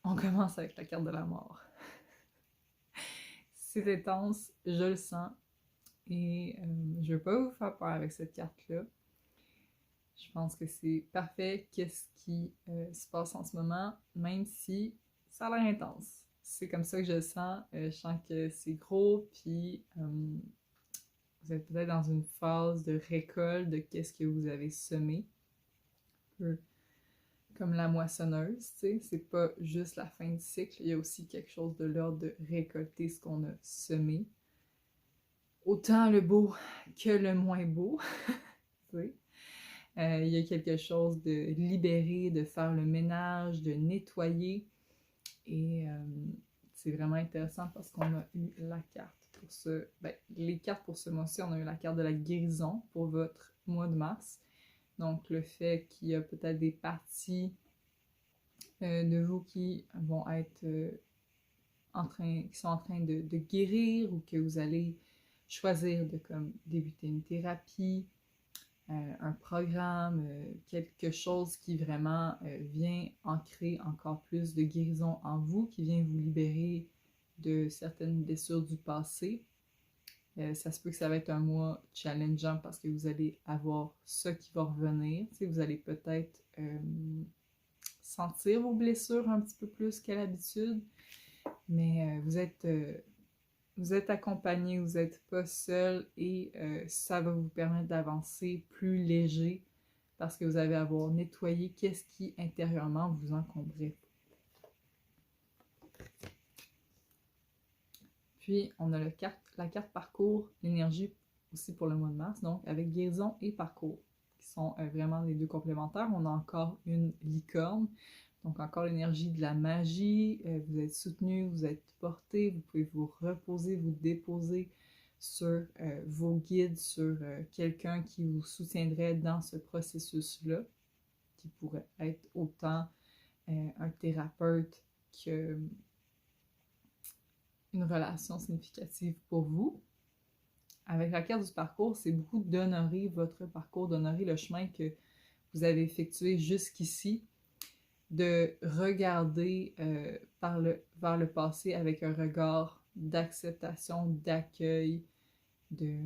Speaker 1: on commence avec la carte de la mort. C'est intense, je le sens. Et je ne veux pas vous faire peur avec cette carte-là. Je pense que c'est parfait qu'est-ce qui se passe en ce moment, même si ça a l'air intense. C'est comme ça que je le sens. Je sens que c'est gros, puis vous êtes peut-être dans une phase de récolte de qu'est-ce que vous avez semé. Un peu comme la moissonneuse, tu sais, c'est pas juste la fin du cycle, il y a aussi quelque chose de l'ordre de récolter ce qu'on a semé. Autant le beau que le moins beau, tu sais. Il y a quelque chose de libérer, de faire le ménage, de nettoyer. Et c'est vraiment intéressant parce qu'on a eu la carte pour ce... Ben, les cartes pour ce mois-ci, on a eu la carte de la guérison pour votre mois de mars. Donc, le fait qu'il y a peut-être des parties de vous qui vont être qui sont en train de guérir ou que vous allez choisir de comme débuter une thérapie, un programme, quelque chose qui vraiment vient ancrer encore plus de guérison en vous, qui vient vous libérer de certaines blessures du passé. Ça se peut que ça va être un mois challengeant parce que vous allez avoir ça qui va revenir. Tu sais, vous allez peut-être sentir vos blessures un petit peu plus qu'à l'habitude, mais vous êtes accompagné, vous n'êtes pas seul et ça va vous permettre d'avancer plus léger parce que vous allez avoir nettoyé qu'est-ce qui intérieurement vous encombrait. Puis, on a la carte parcours, l'énergie aussi pour le mois de mars, donc avec guérison et parcours, qui sont vraiment les deux complémentaires. On a encore une licorne, donc encore l'énergie de la magie, vous êtes soutenu, vous êtes porté, vous pouvez vous reposer, vous déposer sur vos guides, sur quelqu'un qui vous soutiendrait dans ce processus-là, qui pourrait être autant un thérapeute que une relation significative pour vous. Avec la carte du parcours, c'est beaucoup d'honorer votre parcours, d'honorer le chemin que vous avez effectué jusqu'ici, de regarder vers le passé avec un regard d'acceptation, d'accueil, de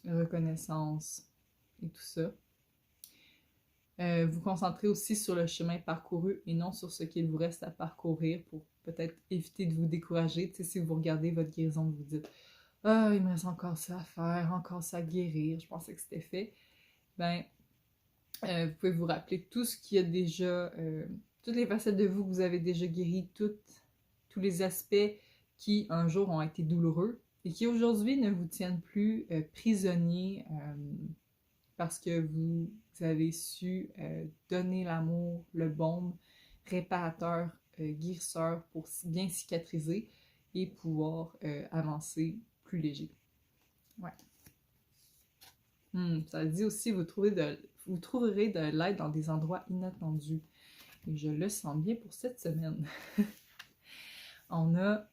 Speaker 1: reconnaissance et tout ça. Vous concentrez aussi sur le chemin parcouru et non sur ce qu'il vous reste à parcourir pour peut-être éviter de vous décourager. Tu sais, si vous regardez votre guérison, vous vous dites « Ah, il me reste encore ça à faire, encore ça à guérir, je pensais que c'était fait. » Ben, vous pouvez vous rappeler tout ce qu'il y a déjà, toutes les facettes de vous que vous avez déjà guéri, tous les aspects qui un jour ont été douloureux et qui aujourd'hui ne vous tiennent plus prisonnier parce que vous avez su donner l'amour, le baume réparateur, guérisseur pour bien cicatriser et pouvoir avancer plus léger. Ouais. Ça dit aussi, vous trouverez de l'aide dans des endroits inattendus. Et je le sens bien pour cette semaine. On a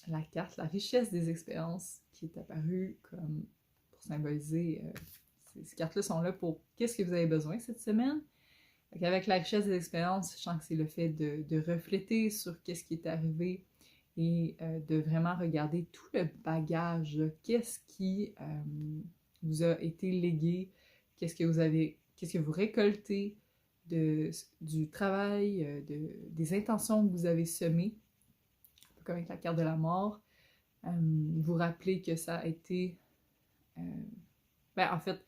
Speaker 1: la carte, la richesse des expériences, qui est apparue comme pour symboliser. Ces cartes-là sont là pour qu'est-ce que vous avez besoin cette semaine. Avec la richesse des expériences, je sens que c'est le fait de refléter sur qu'est-ce qui est arrivé et de vraiment regarder tout le bagage, qu'est-ce qui vous a été légué, qu'est-ce que vous récoltez du travail, des intentions que vous avez semées, un peu comme avec la carte de la mort. Vous rappelez que ça a été... en fait,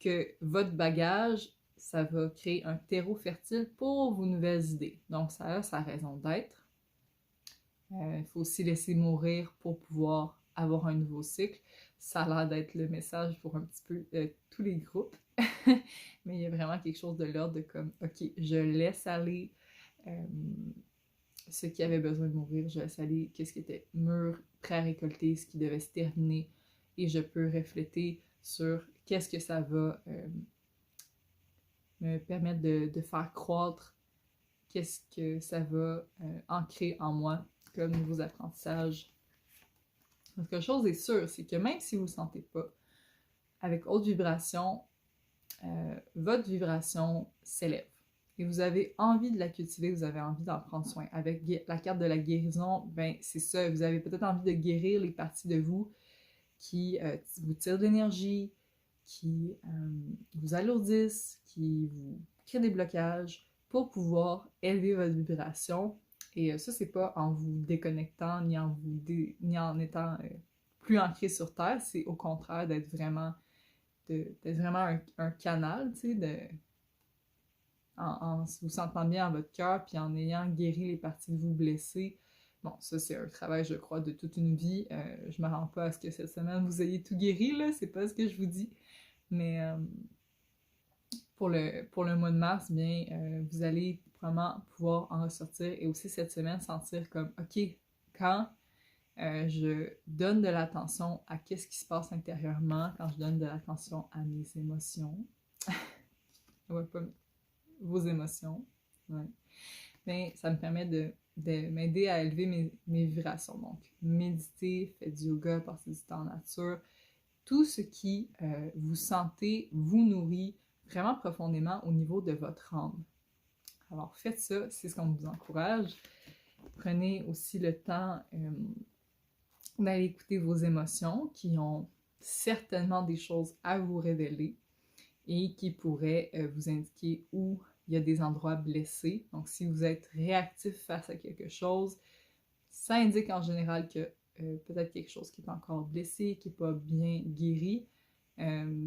Speaker 1: que votre bagage, ça va créer un terreau fertile pour vos nouvelles idées. Donc, ça a sa raison d'être. Il faut aussi laisser mourir pour pouvoir avoir un nouveau cycle. Ça a l'air d'être le message pour un petit peu tous les groupes. Mais il y a vraiment quelque chose de l'ordre de comme, ok, je laisse aller ce qui avait besoin de mourir, je laisse aller qu'est-ce qui était mûr, prêt à récolter, ce qui devait se terminer, et je peux refléter sur qu'est-ce que ça va me permettre de faire croître, qu'est-ce que ça va ancrer en moi comme nouveaux apprentissages. Donc, quelque chose est sûr, c'est que même si vous ne le sentez pas, avec haute vibration, votre vibration s'élève. Et vous avez envie de la cultiver, vous avez envie d'en prendre soin. Avec la carte de la guérison, ben c'est ça, vous avez peut-être envie de guérir les parties de vous qui vous tirent de l'énergie, qui vous alourdissent, qui vous créent des blocages pour pouvoir élever votre vibration. Et ça, c'est pas en vous déconnectant ni en étant plus ancré sur Terre, c'est au contraire d'être vraiment un canal, tu sais, en vous sentant bien dans votre cœur, puis en ayant guéri les parties de vous blessées. Bon, ça c'est un travail, je crois, de toute une vie. Je me rends pas à ce que cette semaine vous ayez tout guéri, là, c'est pas ce que je vous dis. Mais pour le mois de mars, bien, vous allez vraiment pouvoir en ressortir et aussi cette semaine sentir comme, OK, quand je donne de l'attention à qu'est-ce qui se passe intérieurement, quand je donne de l'attention à mes émotions, ouais, pas vos émotions, ouais, bien, ça me permet de m'aider à élever mes vibrations. Donc, méditer, faites du yoga, passer du temps en nature, tout ce qui vous sentez vous nourrit vraiment profondément au niveau de votre âme. Alors, faites ça, c'est ce qu'on vous encourage. Prenez aussi le temps d'aller écouter vos émotions qui ont certainement des choses à vous révéler et qui pourraient vous indiquer où il y a des endroits blessés. Donc, si vous êtes réactif face à quelque chose, ça indique en général que peut-être quelque chose qui est encore blessé, qui n'est pas bien guéri.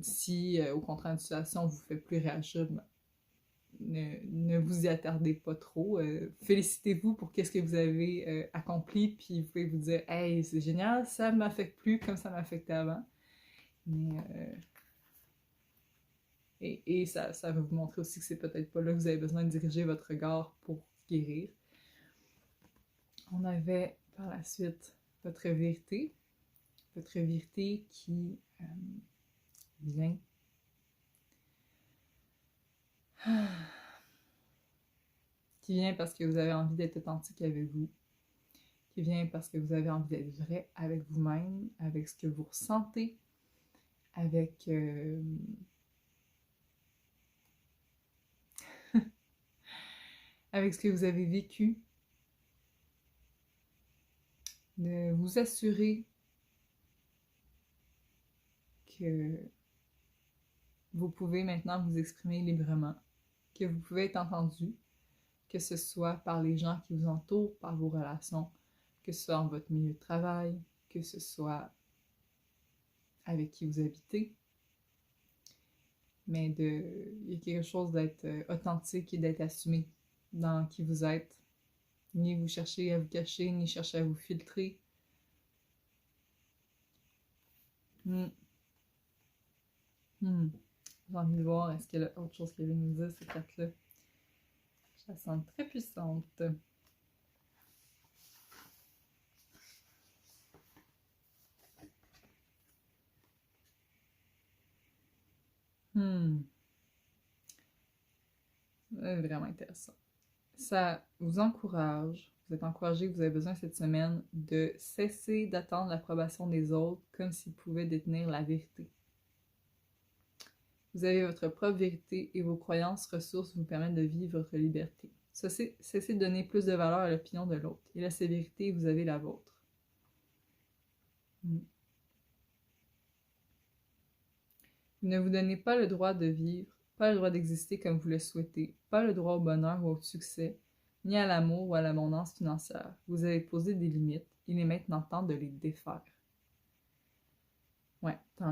Speaker 1: Si, au contraire, une situation vous fait plus réagir, ne vous y attardez pas trop. Félicitez-vous pour qu'est-ce que vous avez accompli, puis vous pouvez vous dire « Hey, c'est génial, ça ne m'affecte plus comme ça m'affectait avant. » Mais et ça va vous montrer aussi que c'est peut-être pas là que vous avez besoin de diriger votre regard pour guérir. On avait par la suite votre vérité qui vient qui vient parce que vous avez envie d'être authentique avec vous, qui vient parce que vous avez envie d'être vrai avec vous-même, avec ce que vous ressentez, avec avec ce que vous avez vécu, de vous assurer que vous pouvez maintenant vous exprimer librement, que vous pouvez être entendu, que ce soit par les gens qui vous entourent, par vos relations, que ce soit dans votre milieu de travail, que ce soit avec qui vous habitez. Mais il y a quelque chose d'être authentique et d'être assumé dans qui vous êtes. Ni vous cherchez à vous cacher, ni chercher à vous filtrer. J'ai envie de voir, est-ce qu'il y a autre chose qu'elle veut nous dire, cette carte-là? Je la sens très puissante. Vraiment intéressant. Ça vous encourage, vous êtes encouragé, vous avez besoin cette semaine de cesser d'attendre l'approbation des autres comme s'ils pouvaient détenir la vérité. Vous avez votre propre vérité et vos croyances, ressources vous permettent de vivre votre liberté. Cessez de donner plus de valeur à l'opinion de l'autre. Il a sa vérité et vous avez la vôtre. Vous ne vous donnez pas le droit de vivre, pas le droit d'exister comme vous le souhaitez, pas le droit au bonheur ou au succès, ni à l'amour ou à l'abondance financière. Vous avez posé des limites. Il est maintenant temps de les défaire. Ouais, temps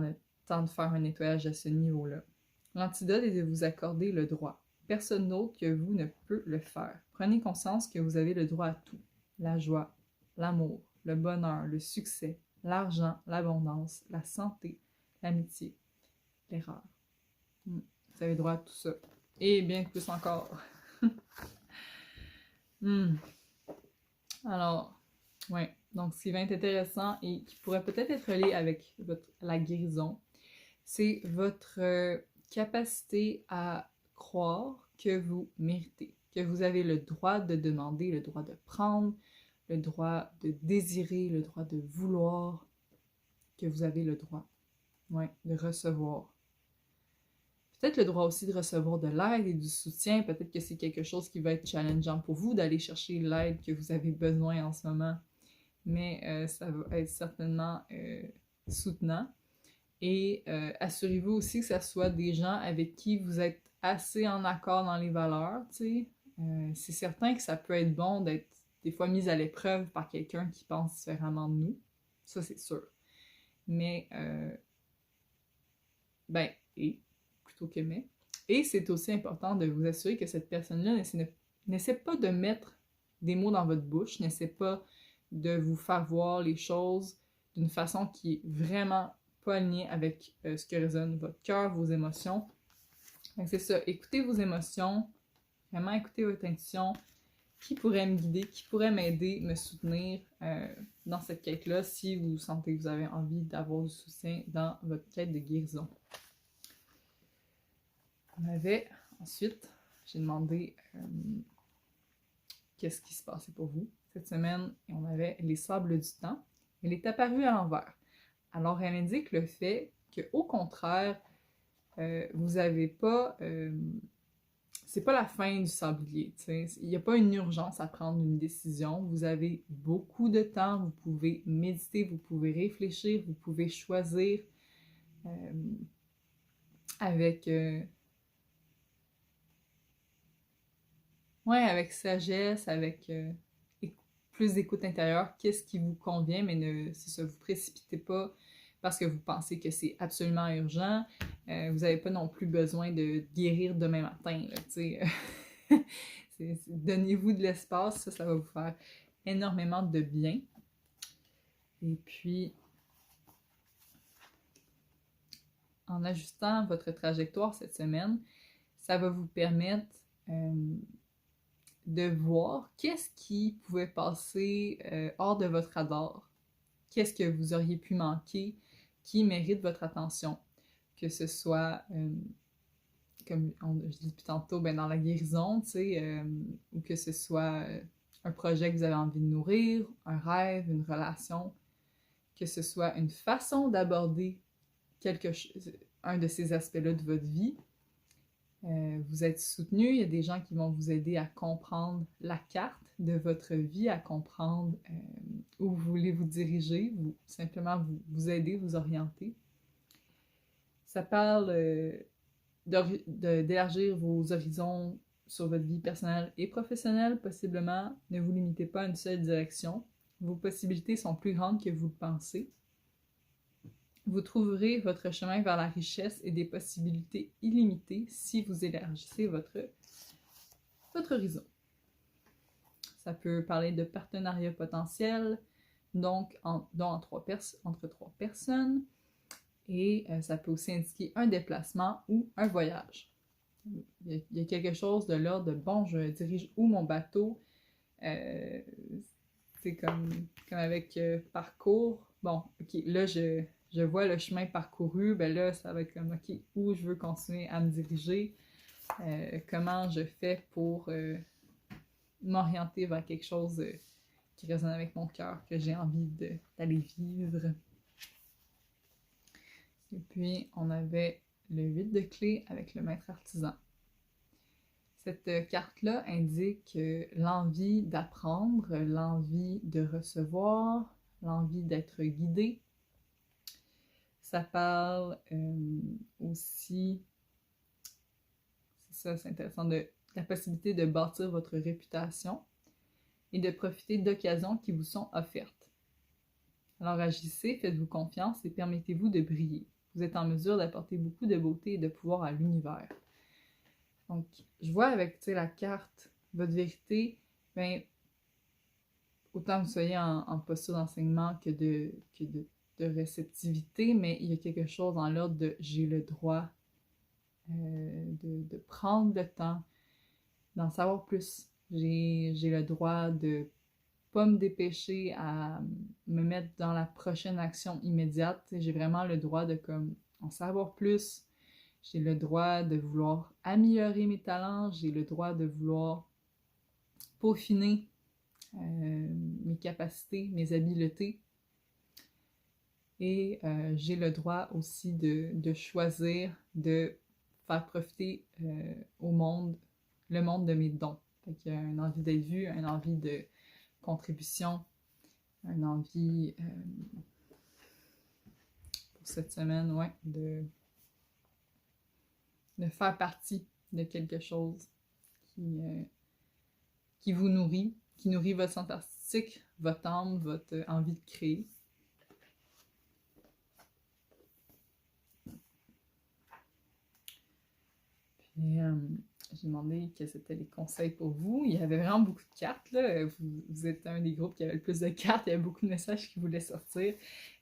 Speaker 1: de faire un nettoyage à ce niveau-là. L'antidote est de vous accorder le droit. Personne d'autre que vous ne peut le faire. Prenez conscience que vous avez le droit à tout. La joie, l'amour, le bonheur, le succès, l'argent, l'abondance, la santé, l'amitié, l'erreur. Vous avez le droit à tout ça. Et bien plus encore. Alors, ouais. Donc, ce qui va être intéressant et qui pourrait peut-être être lié avec la guérison, c'est votre capacité à croire que vous méritez, que vous avez le droit de demander, le droit de prendre, le droit de désirer, le droit de vouloir, que vous avez le droit, ouais, de recevoir. Peut-être le droit aussi de recevoir de l'aide et du soutien. Peut-être que c'est quelque chose qui va être challengeant pour vous d'aller chercher l'aide que vous avez besoin en ce moment. Mais ça va être certainement soutenant. Et assurez-vous aussi que ce soit des gens avec qui vous êtes assez en accord dans les valeurs, tu sais. C'est certain que ça peut être bon d'être des fois mis à l'épreuve par quelqu'un qui pense différemment de nous. Ça, c'est sûr. Mais, plutôt que mais. Et c'est aussi important de vous assurer que cette personne-là n'essaie pas de mettre des mots dans votre bouche, n'essaie pas de vous faire voir les choses d'une façon qui est vraiment pas alignée avec ce que résonne votre cœur, vos émotions. Donc c'est ça, écoutez vos émotions, vraiment écoutez votre intuition, qui pourrait me guider, qui pourrait m'aider, me soutenir dans cette quête-là si vous sentez que vous avez envie d'avoir du soutien dans votre quête de guérison. On avait ensuite, j'ai demandé qu'est-ce qui se passait pour vous cette semaine et on avait les sables du temps. Elle est apparue à l'envers. Alors elle indique le fait qu'au contraire, vous n'avez pas... c'est pas la fin du sablier, t'sais. Il n'y a pas une urgence à prendre une décision. Vous avez beaucoup de temps, vous pouvez méditer, vous pouvez réfléchir, vous pouvez choisir avec sagesse, avec plus d'écoute intérieure, qu'est-ce qui vous convient, mais c'est ça, vous précipitez pas parce que vous pensez que c'est absolument urgent. Vous n'avez pas non plus besoin de guérir demain matin, là, tu sais. Donnez-vous de l'espace, ça va vous faire énormément de bien. Et puis, en ajustant votre trajectoire cette semaine, ça va vous permettre de voir qu'est-ce qui pouvait passer hors de votre radar, qu'est-ce que vous auriez pu manquer, qui mérite votre attention, que ce soit, comme je dis depuis tantôt, dans la guérison, tu sais, ou que ce soit un projet que vous avez envie de nourrir, un rêve, une relation, que ce soit une façon d'aborder un de ces aspects-là de votre vie. Vous êtes soutenu, il y a des gens qui vont vous aider à comprendre la carte de votre vie, à comprendre où vous voulez vous diriger, simplement vous aider, vous orienter. Ça parle d'élargir vos horizons sur votre vie personnelle et professionnelle, possiblement. Ne vous limitez pas à une seule direction. Vos possibilités sont plus grandes que vous le pensez. Vous trouverez votre chemin vers la richesse et des possibilités illimitées si vous élargissez votre horizon. Ça peut parler de partenariats potentiels, donc entre trois personnes, et ça peut aussi indiquer un déplacement ou un voyage. Il y a quelque chose de l'ordre de « bon, je dirige où mon bateau », c'est comme avec parcours. Bon, ok, là je vois le chemin parcouru, ben là ça va être comme ok, où je veux continuer à me diriger, comment je fais pour m'orienter vers quelque chose qui résonne avec mon cœur, que j'ai envie d'aller vivre. Et puis on avait le 8 de clés avec le maître artisan. Cette carte-là indique l'envie d'apprendre, l'envie de recevoir, l'envie d'être guidé. Ça parle aussi, c'est intéressant, de la possibilité de bâtir votre réputation et de profiter d'occasions qui vous sont offertes. Alors agissez, faites-vous confiance et permettez-vous de briller. Vous êtes en mesure d'apporter beaucoup de beauté et de pouvoir à l'univers. Donc, je vois avec la carte, votre vérité, autant que vous soyez en posture d'enseignement que de réceptivité, mais il y a quelque chose dans l'ordre de j'ai le droit de prendre le temps, d'en savoir plus. J'ai le droit de pas me dépêcher à me mettre dans la prochaine action immédiate. J'ai vraiment le droit de en savoir plus. J'ai le droit de vouloir améliorer mes talents. J'ai le droit de vouloir peaufiner mes capacités, mes habiletés. Et j'ai le droit aussi de choisir de faire profiter le monde de mes dons. Fait qu'il y a une envie d'être vu, une envie de contribution, une envie pour cette semaine, de faire partie de quelque chose qui vous nourrit, qui nourrit votre sens artistique, votre âme, votre envie de créer. Puis j'ai demandé quels étaient les conseils pour vous. Il y avait vraiment beaucoup de cartes, là. Vous êtes un des groupes qui avait le plus de cartes, il y avait beaucoup de messages qui voulaient sortir.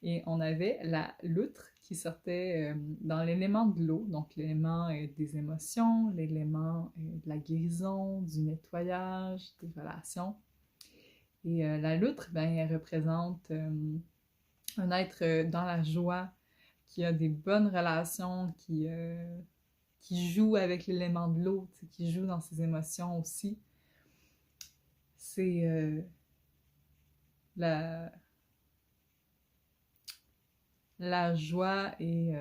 Speaker 1: Et on avait la loutre qui sortait dans l'élément de l'eau, donc l'élément des émotions, l'élément de la guérison, du nettoyage, des relations. Et la loutre, ben, elle représente un être dans la joie, qui a des bonnes relations, qui joue avec l'élément de l'eau, qui joue dans ses émotions aussi. C'est la joie et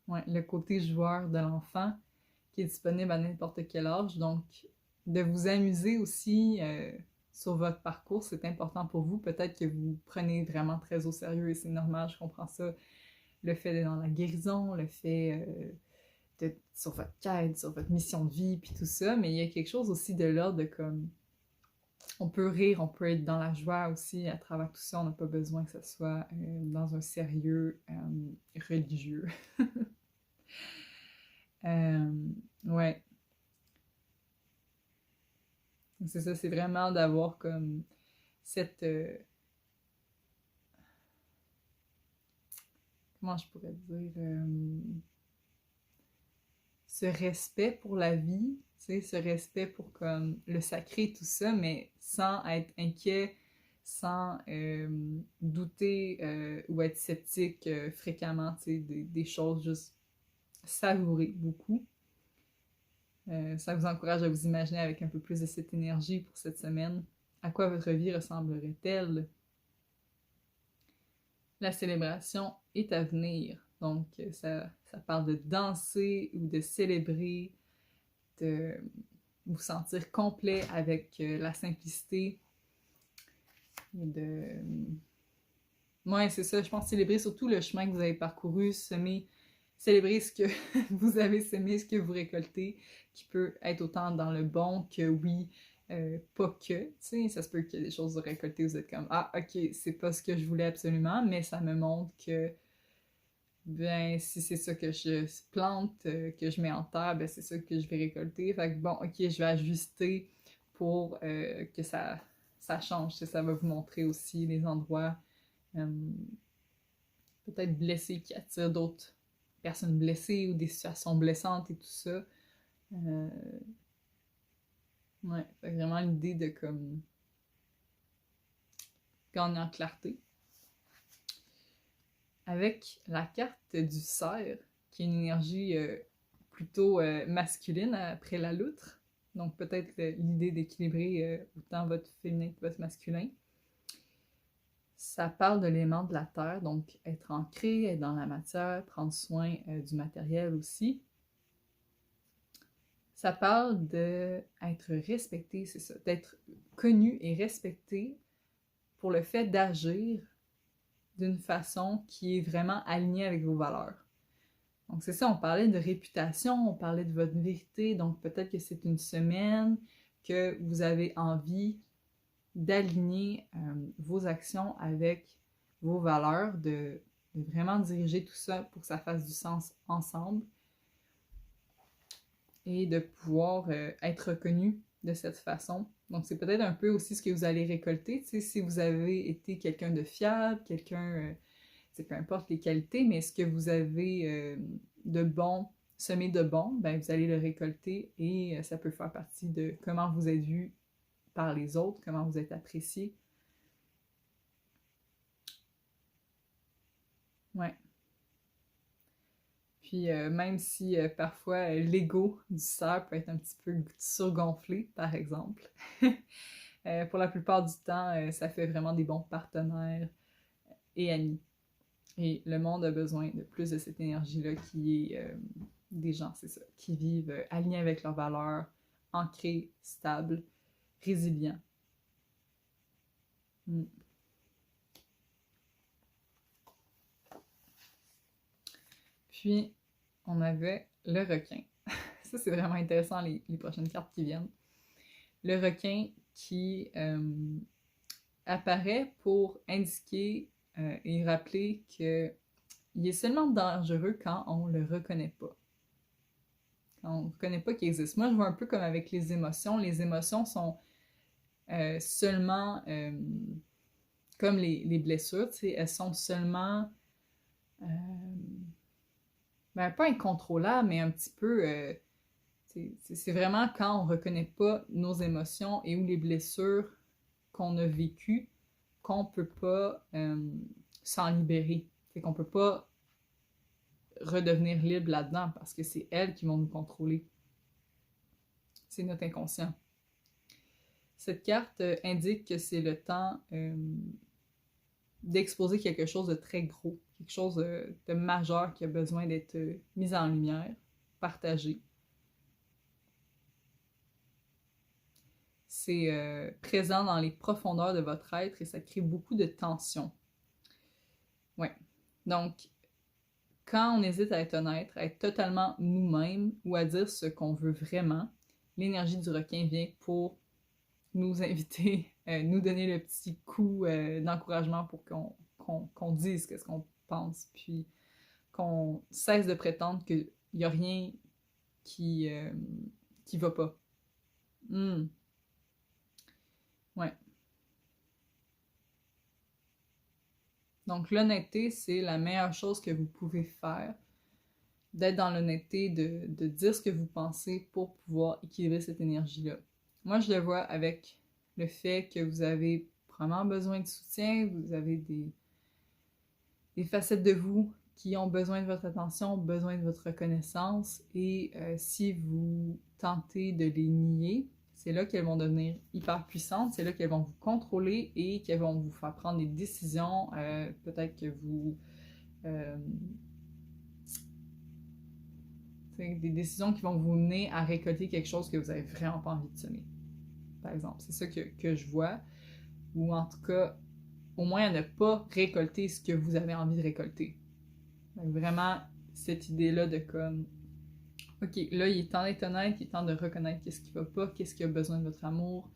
Speaker 1: ouais, le côté joueur de l'enfant qui est disponible à n'importe quel âge. Donc, de vous amuser aussi sur votre parcours, c'est important pour vous. Peut-être que vous prenez vraiment très au sérieux et c'est normal, je comprends ça. Le fait d'être dans la guérison, le fait d'être sur votre quête, sur votre mission de vie, puis tout ça, mais il y a quelque chose aussi de l'ordre de comme... On peut rire, on peut être dans la joie aussi à travers tout ça, on n'a pas besoin que ce soit dans un sérieux religieux. Ouais. C'est ça, c'est vraiment d'avoir comme cette... comment je pourrais dire? Ce respect pour la vie, tu sais, ce respect pour comme le sacré, tout ça, mais sans être inquiet, sans douter ou être sceptique fréquemment, tu sais, des choses, juste savourer beaucoup. Ça vous encourage à vous imaginer avec un peu plus de cette énergie pour cette semaine. À quoi votre vie ressemblerait-elle? La célébration est à venir. Donc, ça parle de danser ou de célébrer, de vous sentir complet avec la simplicité. Et de... Ouais, c'est ça. Je pense célébrer surtout le chemin que vous avez parcouru, célébrer ce que vous avez semé, ce que vous récoltez, qui peut être autant dans le bon que oui, pas que, tu sais, ça se peut qu'il y ait des choses récoltées, vous êtes comme, ah, ok, c'est pas ce que je voulais absolument, mais ça me montre que, ben, si c'est ça que je plante, que je mets en terre, ben, c'est ça que je vais récolter, fait que bon, ok, je vais ajuster pour que ça change, ça va vous montrer aussi les endroits peut-être blessés qui attirent d'autres personnes blessées ou des situations blessantes et tout ça. Ouais, c'est vraiment l'idée de comme gagner en clarté. Avec la carte du cerf, qui est une énergie plutôt masculine après la loutre, donc peut-être l'idée d'équilibrer autant votre féminin que votre masculin. Ça parle de l'élément de la terre, donc être ancré, être dans la matière, prendre soin du matériel aussi. Ça parle d'être respecté, c'est ça, d'être connu et respecté pour le fait d'agir d'une façon qui est vraiment alignée avec vos valeurs. Donc c'est ça, on parlait de réputation, on parlait de votre vérité, donc peut-être que c'est une semaine que vous avez envie d'aligner vos actions avec vos valeurs, de vraiment diriger tout ça pour que ça fasse du sens ensemble et de pouvoir être reconnu de cette façon. Donc c'est peut-être un peu aussi ce que vous allez récolter, tu sais, si vous avez été quelqu'un de fiable, quelqu'un, peu importe les qualités, mais ce que vous avez de bon, semé de bon, ben vous allez le récolter et ça peut faire partie de comment vous êtes vu par les autres, comment vous êtes apprécié. Ouais. Puis même si parfois l'ego du cerf peut être un petit peu surgonflé, par exemple, pour la plupart du temps, ça fait vraiment des bons partenaires et amis. Et le monde a besoin de plus de cette énergie-là qui est des gens, c'est ça, qui vivent alignés avec leurs valeurs, ancrés, stables, résilients. Mm. Puis, on avait le requin. Ça, c'est vraiment intéressant, les prochaines cartes qui viennent. Le requin qui apparaît pour indiquer et rappeler qu'il est seulement dangereux quand on ne le reconnaît pas. On ne reconnaît pas qu'ils existent. Moi, je vois un peu comme avec les émotions. Les émotions sont seulement comme les blessures, tu sais, elles sont seulement ben, pas incontrôlables, mais un petit peu c'est vraiment quand on reconnaît pas nos émotions et ou les blessures qu'on a vécues qu'on peut pas s'en libérer. Fait qu'on peut pas redevenir libre là-dedans parce que c'est elles qui vont nous contrôler. C'est notre inconscient. Cette carte indique que c'est le temps d'exposer quelque chose de très gros, quelque chose de majeur qui a besoin d'être mis en lumière, partagé. C'est présent dans les profondeurs de votre être et ça crée beaucoup de tension. Ouais. Donc, quand on hésite à être honnête, à être totalement nous-mêmes ou à dire ce qu'on veut vraiment, l'énergie du requin vient pour nous inviter, nous donner le petit coup d'encouragement pour qu'on dise ce qu'on pense, puis qu'on cesse de prétendre qu'il n'y a rien qui va pas. Ouais. Donc l'honnêteté, c'est la meilleure chose que vous pouvez faire. D'être dans l'honnêteté, de dire ce que vous pensez pour pouvoir équilibrer cette énergie-là. Moi, je le vois avec le fait que vous avez vraiment besoin de soutien, vous avez des facettes de vous qui ont besoin de votre attention, besoin de votre reconnaissance, et si vous tentez de les nier, c'est là qu'elles vont devenir hyper puissantes, c'est là qu'elles vont vous contrôler et qu'elles vont vous faire prendre des décisions, peut-être que vous... des décisions qui vont vous mener à récolter quelque chose que vous n'avez vraiment pas envie de semer, par exemple. C'est ça que je vois, ou en tout cas, au moins à ne pas récolter ce que vous avez envie de récolter. Donc vraiment, cette idée-là de comme, ok, là, il est temps d'être honnête, il est temps de reconnaître qu'est-ce qui va pas, qu'est-ce qui a besoin de votre amour,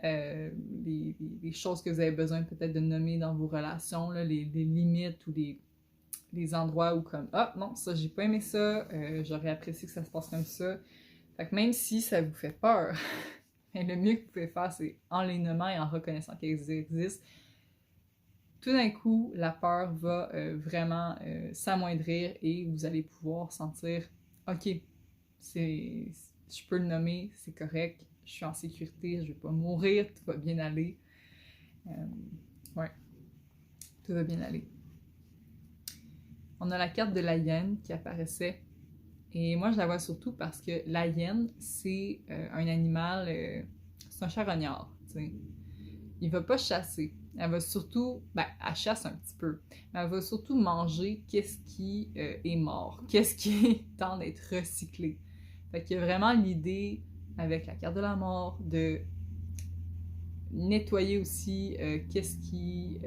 Speaker 1: les choses que vous avez besoin peut-être de nommer dans vos relations, là, les limites ou les endroits où comme, ah non, ça, j'ai pas aimé ça, j'aurais apprécié que ça se passe comme ça. Fait que même si ça vous fait peur, le mieux que vous pouvez faire, c'est en les nommant et en reconnaissant qu'elles existent, tout d'un coup, la peur va vraiment s'amoindrir et vous allez pouvoir sentir, ok, je peux le nommer, c'est correct, je suis en sécurité, je vais pas mourir, tout va bien aller. Ouais, tout va bien aller. On a la carte de la hyène qui apparaissait. Et moi, je la vois surtout parce que la hyène, c'est un animal, c'est un charognard, tu sais. Il va pas chasser. Elle va surtout, ben, elle chasse un petit peu, mais elle va surtout manger qu'est-ce qui est mort, qu'est-ce qui est temps d'être recyclé. Fait qu'il y a vraiment l'idée, avec la carte de la mort, de nettoyer aussi qu'est-ce qui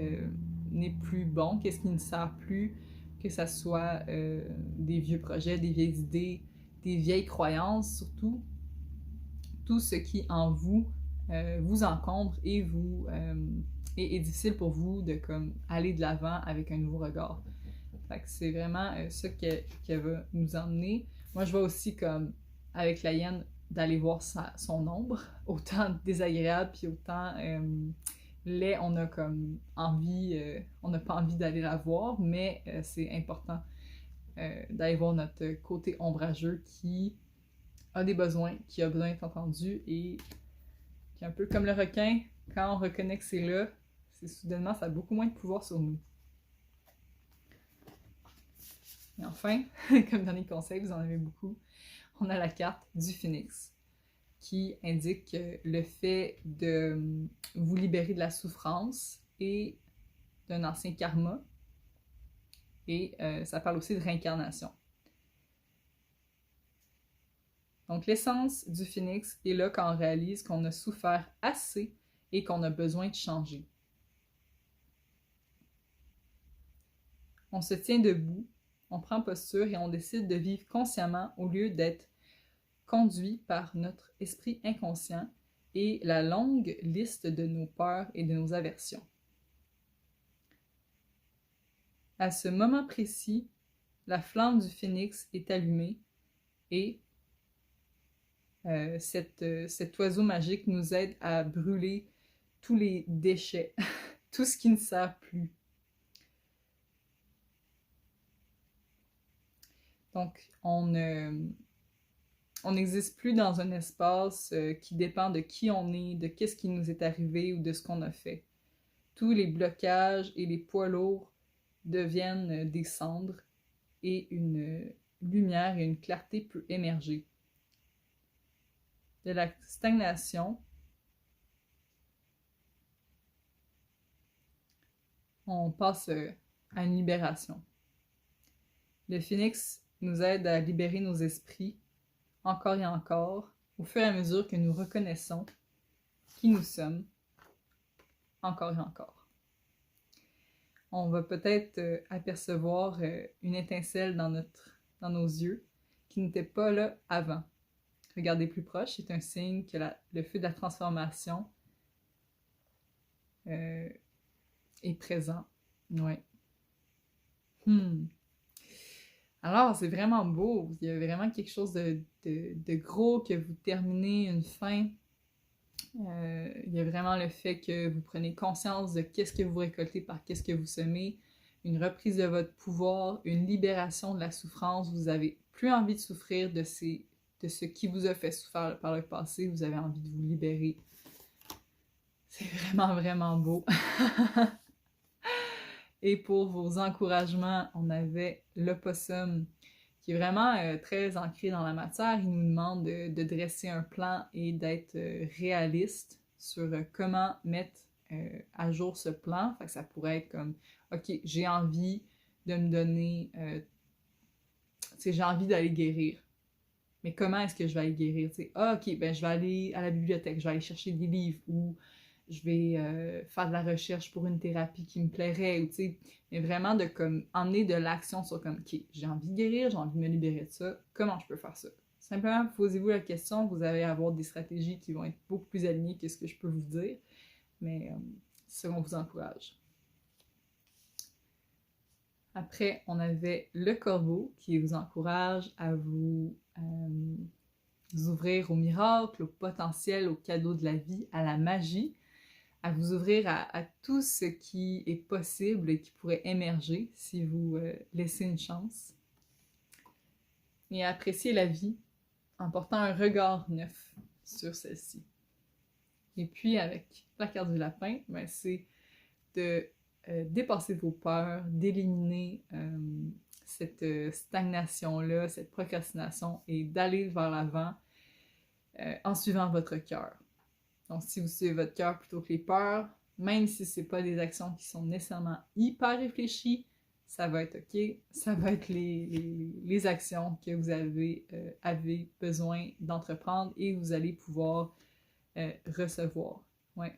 Speaker 1: n'est plus bon, qu'est-ce qui ne sert plus, que ça soit des vieux projets, des vieilles idées, des vieilles croyances, surtout tout ce qui en vous vous encombre et vous est difficile pour vous de comme aller de l'avant avec un nouveau regard. Fait que c'est vraiment ça qu'elle va nous emmener. Moi, je vois aussi comme avec la hyène d'aller voir son ombre, autant désagréable puis autant laid, on a comme envie, on n'a pas envie d'aller la voir, mais c'est important d'aller voir notre côté ombrageux qui a des besoins, qui a besoin d'être entendu et qui est un peu comme le requin, quand on reconnaît que c'est là, c'est soudainement, ça a beaucoup moins de pouvoir sur nous. Et enfin, comme dernier conseil, vous en avez beaucoup, on a la carte du phénix qui indique le fait de vous libérer de la souffrance et d'un ancien karma. Et ça parle aussi de réincarnation. Donc l'essence du phénix est là quand on réalise qu'on a souffert assez et qu'on a besoin de changer. On se tient debout, on prend posture et on décide de vivre consciemment au lieu d'être conduit par notre esprit inconscient et la longue liste de nos peurs et de nos aversions. À ce moment précis, la flamme du phénix est allumée et cet oiseau magique nous aide à brûler tous les déchets, tout ce qui ne sert plus. Donc, on n'existe plus dans un espace qui dépend de qui on est, de qu'est-ce qui nous est arrivé ou de ce qu'on a fait. Tous les blocages et les poids lourds deviennent des cendres et une lumière et une clarté peut émerger. De la stagnation, on passe à une libération. Le phénix nous aide à libérer nos esprits encore et encore, au fur et à mesure que nous reconnaissons qui nous sommes, encore et encore. On va peut-être apercevoir une étincelle dans nos yeux qui n'était pas là avant. Regardez plus proche, c'est un signe que le feu de la transformation est présent. Ouais. Alors, c'est vraiment beau. Il y a vraiment quelque chose de gros que vous terminez, une fin. Il y a vraiment le fait que vous prenez conscience de qu'est-ce que vous récoltez par qu'est-ce que vous semez, une reprise de votre pouvoir, une libération de la souffrance. Vous n'avez plus envie de souffrir de ce qui vous a fait souffrir par le passé. Vous avez envie de vous libérer. C'est vraiment, vraiment beau. Et pour vos encouragements, on avait l'opossum, qui est vraiment très ancré dans la matière. Il nous demande de dresser un plan et d'être réaliste sur comment mettre à jour ce plan. Fait que ça pourrait être comme, OK, j'ai envie de me donner... j'ai envie d'aller guérir. Mais comment est-ce que je vais aller guérir? OK, ben je vais aller à la bibliothèque, je vais aller chercher des livres, ou je vais faire de la recherche pour une thérapie qui me plairait, ou mais vraiment de comme emmener de l'action sur comme, OK, j'ai envie de guérir, j'ai envie de me libérer de ça, comment je peux faire ça? Simplement, posez-vous la question, vous allez avoir des stratégies qui vont être beaucoup plus alignées que ce que je peux vous dire, mais ça, on vous encourage. Après, on avait le corbeau qui vous encourage à vous ouvrir au miracle, au potentiel, au cadeau de la vie, à la magie, à vous ouvrir à tout ce qui est possible et qui pourrait émerger si vous laissez une chance. Et à apprécier la vie en portant un regard neuf sur celle-ci. Et puis avec la carte du lapin, ben, c'est de dépasser vos peurs, d'éliminer cette stagnation-là, cette procrastination et d'aller vers l'avant en suivant votre cœur. Donc, si vous suivez votre cœur plutôt que les peurs, même si ce n'est pas des actions qui sont nécessairement hyper réfléchies, ça va être OK. Ça va être les actions que vous avez besoin d'entreprendre et vous allez pouvoir recevoir. Ouais.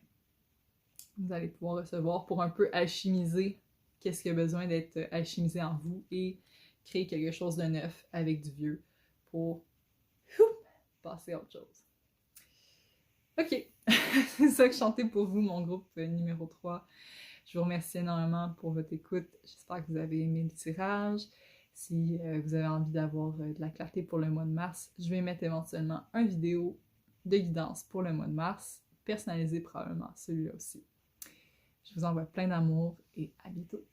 Speaker 1: Vous allez pouvoir recevoir pour un peu alchimiser qu'est-ce qui a besoin d'être alchimisé en vous et créer quelque chose de neuf avec du vieux pour passer à autre chose. OK, c'est ça que je chantais pour vous, mon groupe numéro 3. Je vous remercie énormément pour votre écoute. J'espère que vous avez aimé le tirage. Si vous avez envie d'avoir de la clarté pour le mois de mars, je vais mettre éventuellement une vidéo de guidance pour le mois de mars, personnalisé probablement celui-là aussi. Je vous envoie plein d'amour et à bientôt.